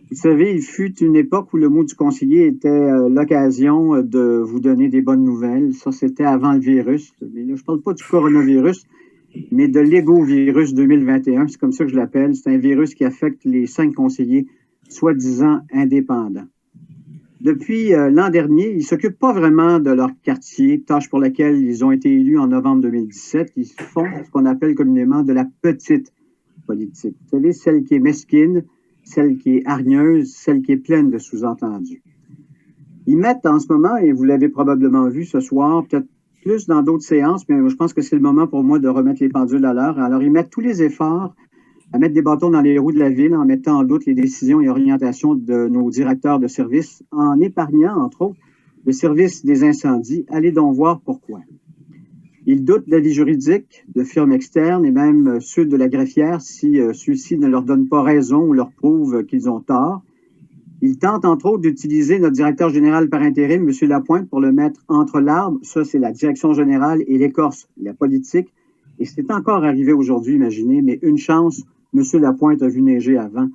Vous savez, il fut une époque où le mot du conseiller était l'occasion de vous donner des bonnes nouvelles. Ça, c'était avant le virus. Mais là, je ne parle pas du coronavirus, mais de l'ego-virus 2021. C'est comme ça que je l'appelle. C'est un virus qui affecte les 5 conseillers soi-disant indépendants. Depuis l'an dernier, ils ne s'occupent pas vraiment de leur quartier, tâche pour laquelle ils ont été élus en novembre 2017. Ils font ce qu'on appelle communément de la petite politique. Vous savez, celle qui est mesquine, celle qui est hargneuse, celle qui est pleine de sous-entendus. Ils mettent en ce moment, et vous l'avez probablement vu ce soir, peut-être plus dans d'autres séances, mais je pense que c'est le moment pour moi de remettre les pendules à l'heure. Alors, ils mettent tous les efforts à mettre des bâtons dans les roues de la ville en mettant en doute les décisions et orientations de nos directeurs de service, en épargnant, entre autres, le service des incendies. Allez donc voir pourquoi. Ils doutent d'avis juridiques, de firmes externes et même ceux de la greffière si ceux-ci ne leur donnent pas raison ou leur prouvent qu'ils ont tort. Ils tentent, entre autres, d'utiliser notre directeur général par intérim, M. Lapointe, pour le mettre entre l'arbre. Ça, c'est la direction générale et l'écorce, la politique. Et c'est encore arrivé aujourd'hui, imaginez, mais une chance, M. Lapointe a vu neiger avant.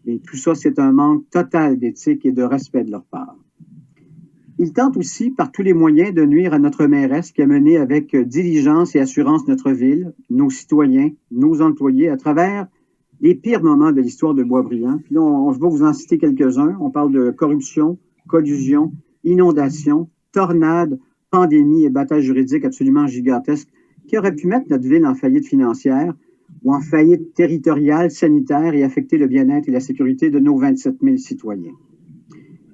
Et tout ça, c'est un manque total d'éthique et de respect de leur part. Ils tentent aussi, par tous les moyens, de nuire à notre mairesse qui a mené avec diligence et assurance notre ville, nos citoyens, nos employés, à travers les pires moments de l'histoire de Boisbriand. Puis là, je vais vous en citer quelques-uns. On parle de corruption, collusion, inondation, tornade, pandémie et bataille juridique absolument gigantesque qui auraient pu mettre notre ville en faillite financière ou en faillite territoriale, sanitaire et affecter le bien-être et la sécurité de nos 27 000 citoyens.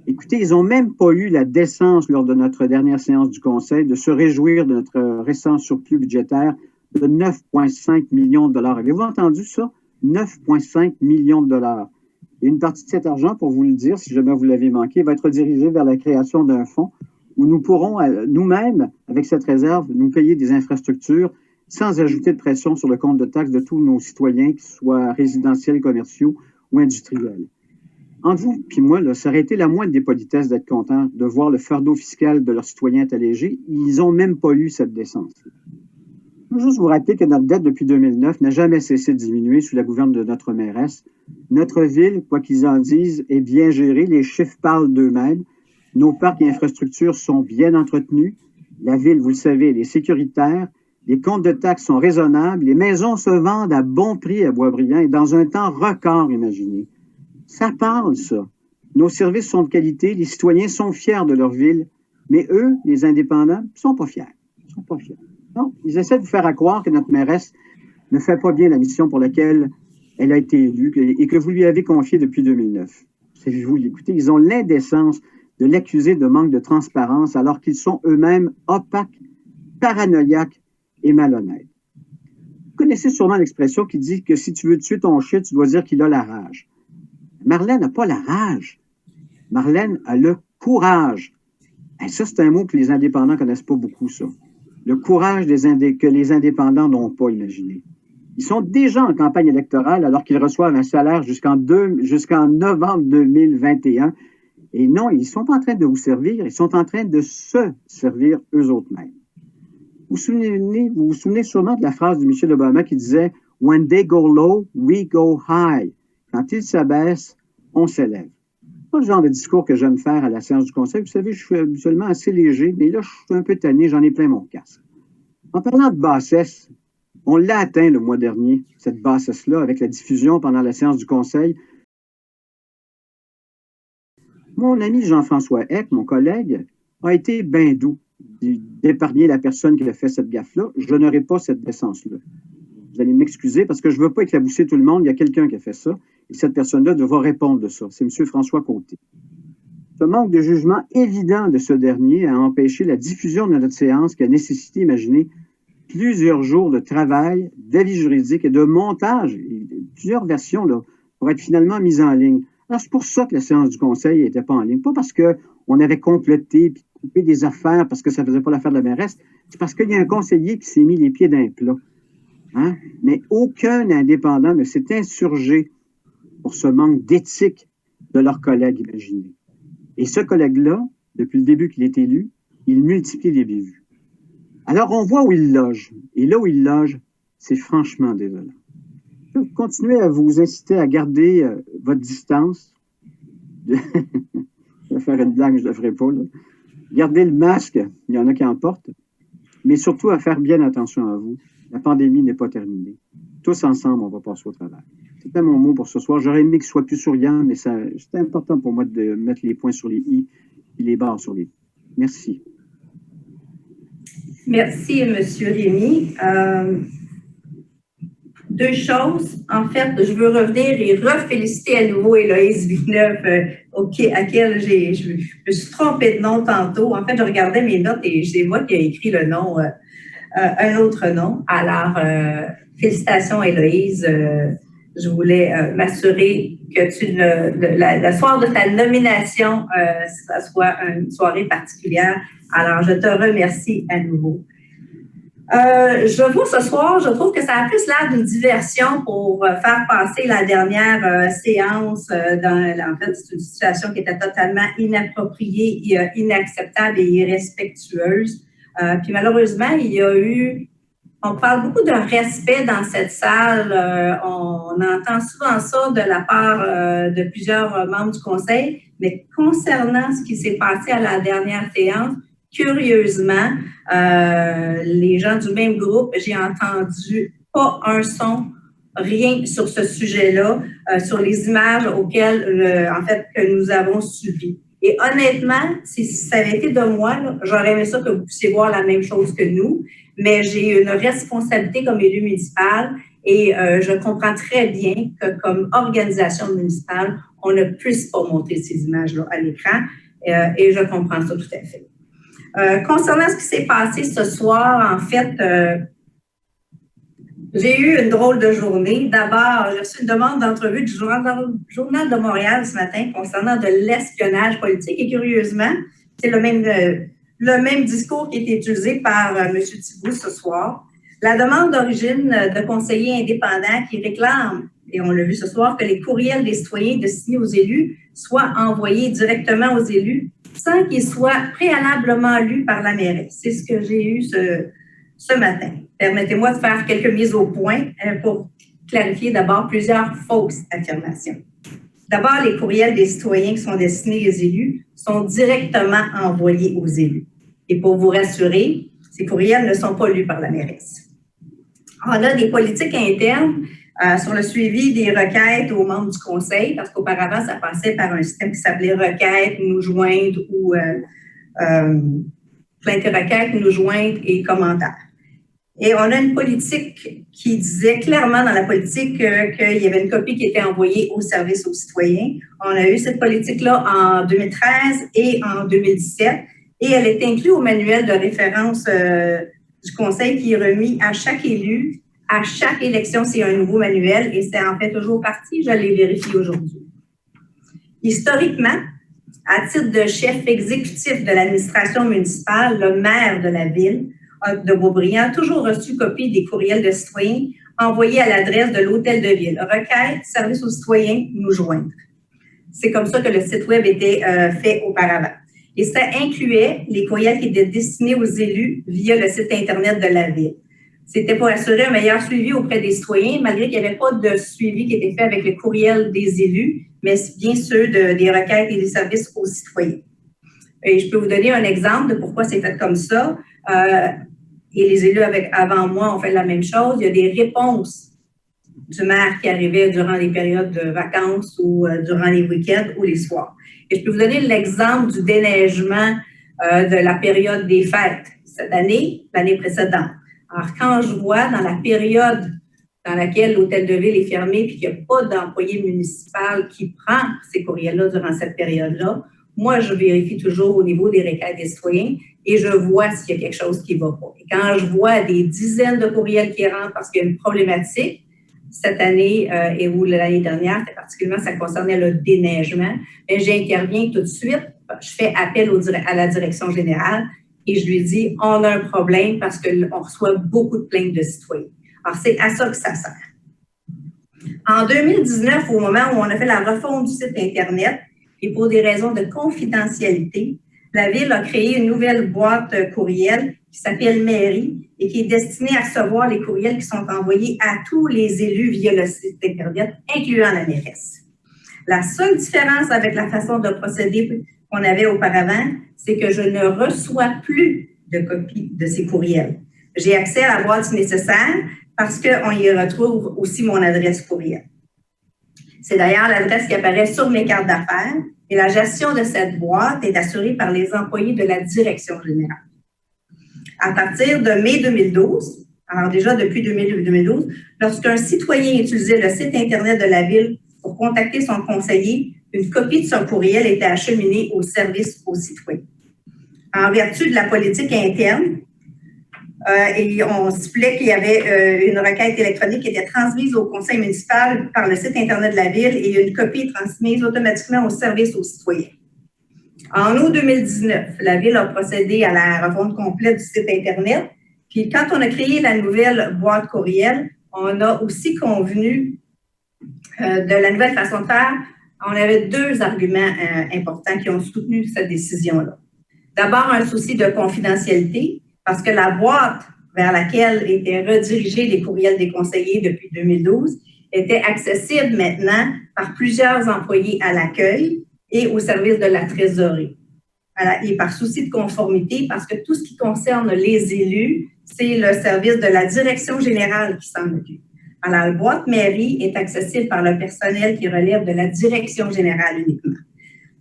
Écoutez, ils n'ont même pas eu la décence lors de notre dernière séance du Conseil de se réjouir de notre récent surplus budgétaire de 9,5 millions de dollars. Avez-vous entendu ça? 9,5 millions de dollars. Et une partie de cet argent, pour vous le dire, si jamais vous l'avez manqué, va être dirigée vers la création d'un fonds où nous pourrons nous-mêmes, avec cette réserve, nous payer des infrastructures sans ajouter de pression sur le compte de taxes de tous nos citoyens, qu'ils soient résidentiels, commerciaux ou industriels. Entre vous et moi, là, ça aurait été la moindre des politesses d'être content de voir le fardeau fiscal de leurs citoyens être allégé. Ils n'ont même pas eu cette décence. Je veux juste vous rappeler que notre dette depuis 2009 n'a jamais cessé de diminuer sous la gouverne de notre mairesse. Notre ville, quoi qu'ils en disent, est bien gérée. Les chiffres parlent d'eux-mêmes. Nos parcs et infrastructures sont bien entretenus. La ville, vous le savez, elle est sécuritaire. Les comptes de taxes sont raisonnables. Les maisons se vendent à bon prix à Boisbriand et dans un temps record, imaginez. Ça parle, ça. Nos services sont de qualité, les citoyens sont fiers de leur ville, mais eux, les indépendants, ne sont pas fiers. Ils sont pas fiers. Non, ils essaient de vous faire croire que notre mairesse ne fait pas bien la mission pour laquelle elle a été élue et que vous lui avez confiée depuis 2009. Savez-vous, écoutez, ils ont l'indécence de l'accuser de manque de transparence alors qu'ils sont eux-mêmes opaques, paranoïaques et malhonnêtes. Vous connaissez sûrement l'expression qui dit que si tu veux tuer ton chien, tu dois dire qu'il a la rage. Marlène n'a pas la rage. Marlène a le courage. Et ça, c'est un mot que les indépendants ne connaissent pas beaucoup, ça. Le courage que les indépendants n'ont pas imaginé. Ils sont déjà en campagne électorale alors qu'ils reçoivent un salaire jusqu'en novembre 2021. Et non, ils ne sont pas en train de vous servir, ils sont en train de se servir eux autres mêmes. Vous vous souvenez sûrement de la phrase de Michelle Obama qui disait « When they go low, we go high ». Quand ils s'abaissent, on s'élève. C'est pas le genre de discours que j'aime faire à la séance du Conseil. Vous savez, je suis habituellement assez léger, mais là, je suis un peu tanné, j'en ai plein mon casque. En parlant de bassesse, on l'a atteint le mois dernier, cette bassesse-là, avec la diffusion pendant la séance du Conseil. Mon ami Jean-François Eck, mon collègue, a été bien doux d'épargner la personne qui a fait cette gaffe-là. Je n'aurai pas cette décence-là. Vous allez m'excuser parce que je ne veux pas éclabousser tout le monde. Il y a quelqu'un qui a fait ça et cette personne-là devra répondre de ça. C'est M. François Côté. Ce manque de jugement évident de ce dernier a empêché la diffusion de notre séance qui a nécessité, imaginez, plusieurs jours de travail, d'avis juridiques et de montage, plusieurs versions là, pour être finalement mises en ligne. Alors, c'est pour ça que la séance du Conseil n'était pas en ligne. Pas parce qu'on avait complété et coupé des affaires parce que ça ne faisait pas l'affaire de la mairesse. C'est parce qu'il y a un conseiller qui s'est mis les pieds d'un plat. Hein? Mais aucun indépendant ne s'est insurgé pour ce manque d'éthique de leurs collègues imaginés. Et ce collègue-là, depuis le début qu'il est élu, il multiplie les bévues. Alors, on voit où il loge. Et là où il loge, c'est franchement désolant. Je vais continuer à vous inciter à garder votre distance. Je vais faire une blague, je ne le ferai pas. Là. Gardez le masque, il y en a qui en portent. Mais surtout à faire bien attention à vous. La pandémie n'est pas terminée. Tous ensemble, on va passer au travail. C'était mon mot pour ce soir. J'aurais aimé qu'il soit plus souriant, mais c'était important pour moi de mettre les points sur les i et les barres sur les i. Merci. Merci, M. Rémy. Deux choses. En fait, je veux revenir et reféliciter à nouveau Héloïse Villeneuve, à laquelle je me suis trompée de nom tantôt. En fait, je regardais mes notes et c'est moi qui ai écrit le nom, un autre nom. Alors, félicitations, Héloïse. Je voulais m'assurer que la soirée de ta nomination, ça soit une soirée particulière. Alors, je te remercie à nouveau. Je vois ce soir, je trouve que ça a plus l'air d'une diversion pour faire passer la dernière séance en fait, c'est une situation qui était totalement inappropriée, inacceptable et irrespectueuse. Puis malheureusement, on parle beaucoup de respect dans cette salle. On entend souvent ça de la part de plusieurs membres du Conseil, mais concernant ce qui s'est passé à la dernière séance, curieusement, les gens du même groupe, j'ai entendu pas un son, rien sur ce sujet-là, sur les images auxquelles, en fait, que nous avons subies. Et honnêtement, si ça avait été de moi, j'aurais aimé ça que vous puissiez voir la même chose que nous, mais j'ai une responsabilité comme élu municipal et je comprends très bien que comme organisation municipale, on ne puisse pas montrer ces images-là à l'écran et je comprends ça tout à fait. Concernant ce qui s'est passé ce soir, en fait, j'ai eu une drôle de journée. D'abord, j'ai reçu une demande d'entrevue du Journal de Montréal ce matin concernant de l'espionnage politique. Et curieusement, c'est le même discours qui a été utilisé par M. Thibault ce soir. La demande d'origine de conseillers indépendants qui réclament, et on l'a vu ce soir, que les courriels des citoyens destinés aux élus soient envoyés directement aux élus sans qu'ils soient préalablement lus par la mairesse. C'est ce que j'ai eu ce matin. Permettez-moi de faire quelques mises au point pour clarifier d'abord plusieurs fausses affirmations. D'abord, les courriels des citoyens qui sont destinés aux élus sont directement envoyés aux élus. Et pour vous rassurer, ces courriels ne sont pas lus par la mairesse. On a des politiques internes sur le suivi des requêtes aux membres du conseil, parce qu'auparavant, ça passait par un système qui s'appelait requête, nous joindre ou plainte-requête, nous joindre et commentaires. Et on a une politique qui disait clairement dans la politique qu'il y avait une copie qui était envoyée au service aux citoyens. On a eu cette politique-là en 2013 et en 2017 et elle est inclue au manuel de référence du conseil qui est remis à chaque élu. À chaque élection, c'est un nouveau manuel et c'est en fait toujours parti. Je l'ai vérifié aujourd'hui. Historiquement, à titre de chef exécutif de l'administration municipale, le maire de la ville de Beaubriand a toujours reçu copie des courriels de citoyens envoyés à l'adresse de l'hôtel de ville. Requête, service aux citoyens, nous joindre. C'est comme ça que le site web était fait auparavant. Et ça incluait les courriels qui étaient destinés aux élus via le site Internet de la Ville. C'était pour assurer un meilleur suivi auprès des citoyens, malgré qu'il n'y avait pas de suivi qui était fait avec le courriel des élus, mais bien sûr des requêtes et des services aux citoyens. Et je peux vous donner un exemple de pourquoi c'est fait comme ça. Et les élus avant moi ont fait la même chose. Il y a des réponses du maire qui arrivaient durant les périodes de vacances ou durant les week-ends ou les soirs. Et je peux vous donner l'exemple du déneigement de la période des fêtes cette année, l'année précédente. Alors, quand je vois dans la période dans laquelle l'hôtel de ville est fermé et qu'il n'y a pas d'employé municipal qui prend ces courriels-là durant cette période-là, moi, je vérifie toujours au niveau des requêtes des citoyens et je vois s'il y a quelque chose qui ne va pas. Et quand je vois des dizaines de courriels qui rentrent parce qu'il y a une problématique, cette année et ou l'année dernière, particulièrement, ça concernait le déneigement, mais j'interviens tout de suite, je fais appel à la direction générale et je lui dis, on a un problème parce qu'on reçoit beaucoup de plaintes de citoyens. Alors, c'est à ça que ça sert. En 2019, au moment où on a fait la refonte du site Internet, et pour des raisons de confidentialité, la Ville a créé une nouvelle boîte courriel qui s'appelle Mairie et qui est destinée à recevoir les courriels qui sont envoyés à tous les élus via le site Internet, incluant la mairesse. La seule différence avec la façon de procéder qu'on avait auparavant, c'est que je ne reçois plus de copies de ces courriels. J'ai accès à la boîte nécessaire parce qu'on y retrouve aussi mon adresse courriel. C'est d'ailleurs l'adresse qui apparaît sur mes cartes d'affaires et la gestion de cette boîte est assurée par les employés de la direction générale. À partir de mai 2012, alors déjà depuis 2012, lorsqu'un citoyen utilisait le site Internet de la Ville pour contacter son conseiller, une copie de son courriel était acheminée au service aux citoyens. En vertu de la politique interne, et on stipulait qu'il y avait une requête électronique qui était transmise au conseil municipal par le site Internet de la Ville et une copie est transmise automatiquement au service aux citoyens. En août 2019, la Ville a procédé à la refonte complète du site Internet. Puis quand on a créé la nouvelle boîte courriel, on a aussi convenu de la nouvelle façon de faire. On avait deux arguments importants qui ont soutenu cette décision-là. D'abord, un souci de confidentialité, parce que la boîte vers laquelle étaient redirigés les courriels des conseillers depuis 2012 était accessible maintenant par plusieurs employés à l'accueil et au service de la trésorerie. Et par souci de conformité, parce que tout ce qui concerne les élus, c'est le service de la direction générale qui s'en occupe. Alors, la boîte mairie est accessible par le personnel qui relève de la direction générale uniquement.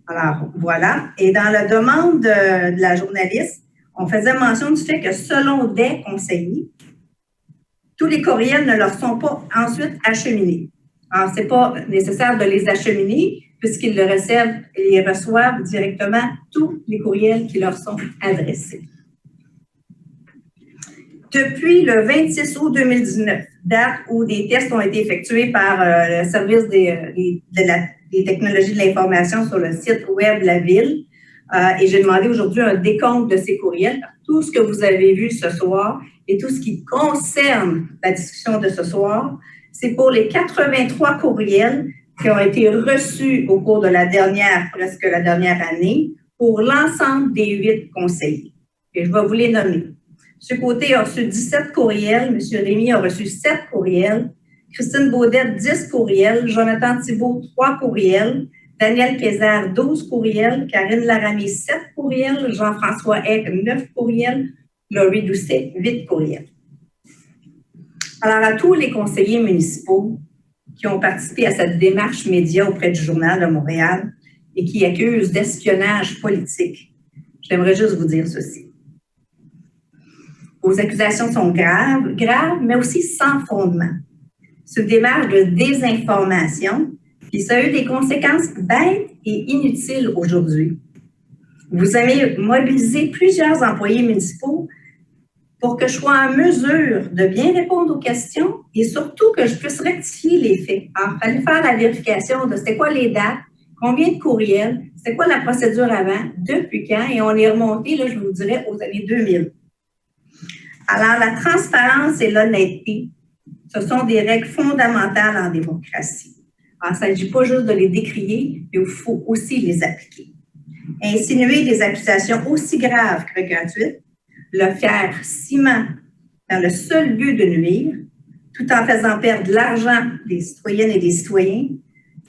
Alors, voilà. Et dans la demande de la journaliste, on faisait mention du fait que selon des conseillers, tous les courriels ne leur sont pas ensuite acheminés. Alors, ce n'est pas nécessaire de les acheminer puisqu'ils les reçoivent directement tous les courriels qui leur sont adressés. Depuis le 26 août 2019, date où des tests ont été effectués par le service des technologies de l'information sur le site web de la Ville, et j'ai demandé aujourd'hui un décompte de ces courriels. Tout ce que vous avez vu ce soir et tout ce qui concerne la discussion de ce soir, c'est pour les 83 courriels qui ont été reçus au cours de presque la dernière année, pour l'ensemble des 8 conseillers. Et je vais vous les nommer. M. Côté a reçu 17 courriels, M. Rémy a reçu 7 courriels, Christine Baudette, 10 courriels, Jonathan Thibault, 3 courriels, Daniel Pézard, 12 courriels, Karine Laramie, 7 courriels, Jean-François Eck, 9 courriels, Laurie Doucet, 8 courriels. Alors, à tous les conseillers municipaux qui ont participé à cette démarche média auprès du Journal de Montréal et qui accusent d'espionnage politique, j'aimerais juste vous dire ceci. Vos accusations sont graves, mais aussi sans fondement. C'est une démarche de désinformation. Puis ça a eu des conséquences bêtes et inutiles aujourd'hui. Vous avez mobilisé plusieurs employés municipaux pour que je sois en mesure de bien répondre aux questions et surtout que je puisse rectifier les faits. Alors, il fallait faire la vérification de c'était quoi les dates, combien de courriels, c'était quoi la procédure avant, depuis quand, et on est remonté, là, je vous dirais, aux années 2000. Alors, la transparence et l'honnêteté, ce sont des règles fondamentales en démocratie. Alors, il ne s'agit pas juste de les décrier, mais il faut aussi les appliquer. Insinuer des accusations aussi graves que gratuites, le faire sciemment dans le seul but de nuire, tout en faisant perdre de l'argent des citoyennes et des citoyens,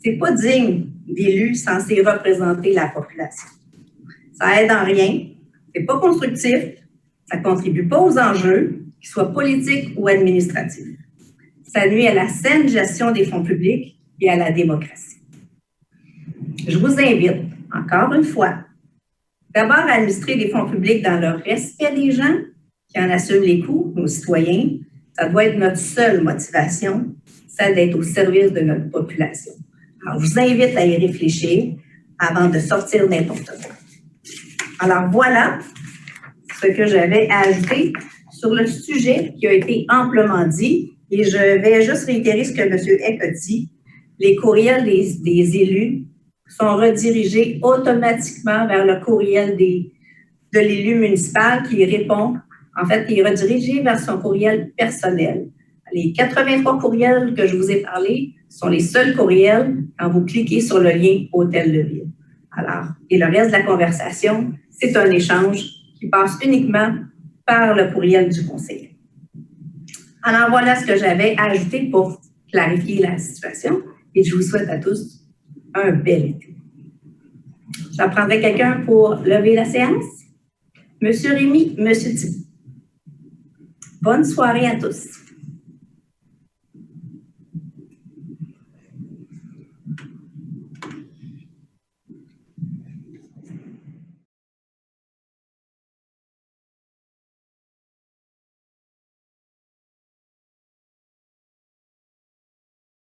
c'est pas digne d'élus censés représenter la population. Ça aide en rien, c'est pas constructif, ça contribue pas aux enjeux, qu'ils soient politiques ou administratifs. Ça nuit à la saine gestion des fonds publics et à la démocratie. Je vous invite, encore une fois, d'abord à administrer des fonds publics dans le respect des gens qui en assument les coûts, nos citoyens. Ça doit être notre seule motivation, celle d'être au service de notre population. Alors, je vous invite à y réfléchir avant de sortir n'importe quoi. Alors, voilà ce que j'avais à ajouter sur le sujet qui a été amplement dit. Et je vais juste réitérer ce que M. Eck a dit. Les courriels des élus sont redirigés automatiquement vers le courriel de l'élu municipal qui répond. En fait, il est redirigé vers son courriel personnel. Les 83 courriels que je vous ai parlé sont les seuls courriels quand vous cliquez sur le lien Hôtel de Ville. Alors, et le reste de la conversation, c'est un échange qui passe uniquement par le courriel du conseiller. Alors, voilà ce que j'avais à ajouter pour clarifier la situation et je vous souhaite à tous un bel été. J'en prendrai quelqu'un pour lever la séance. Monsieur Rémy, Monsieur Thibault. Bonne soirée à tous.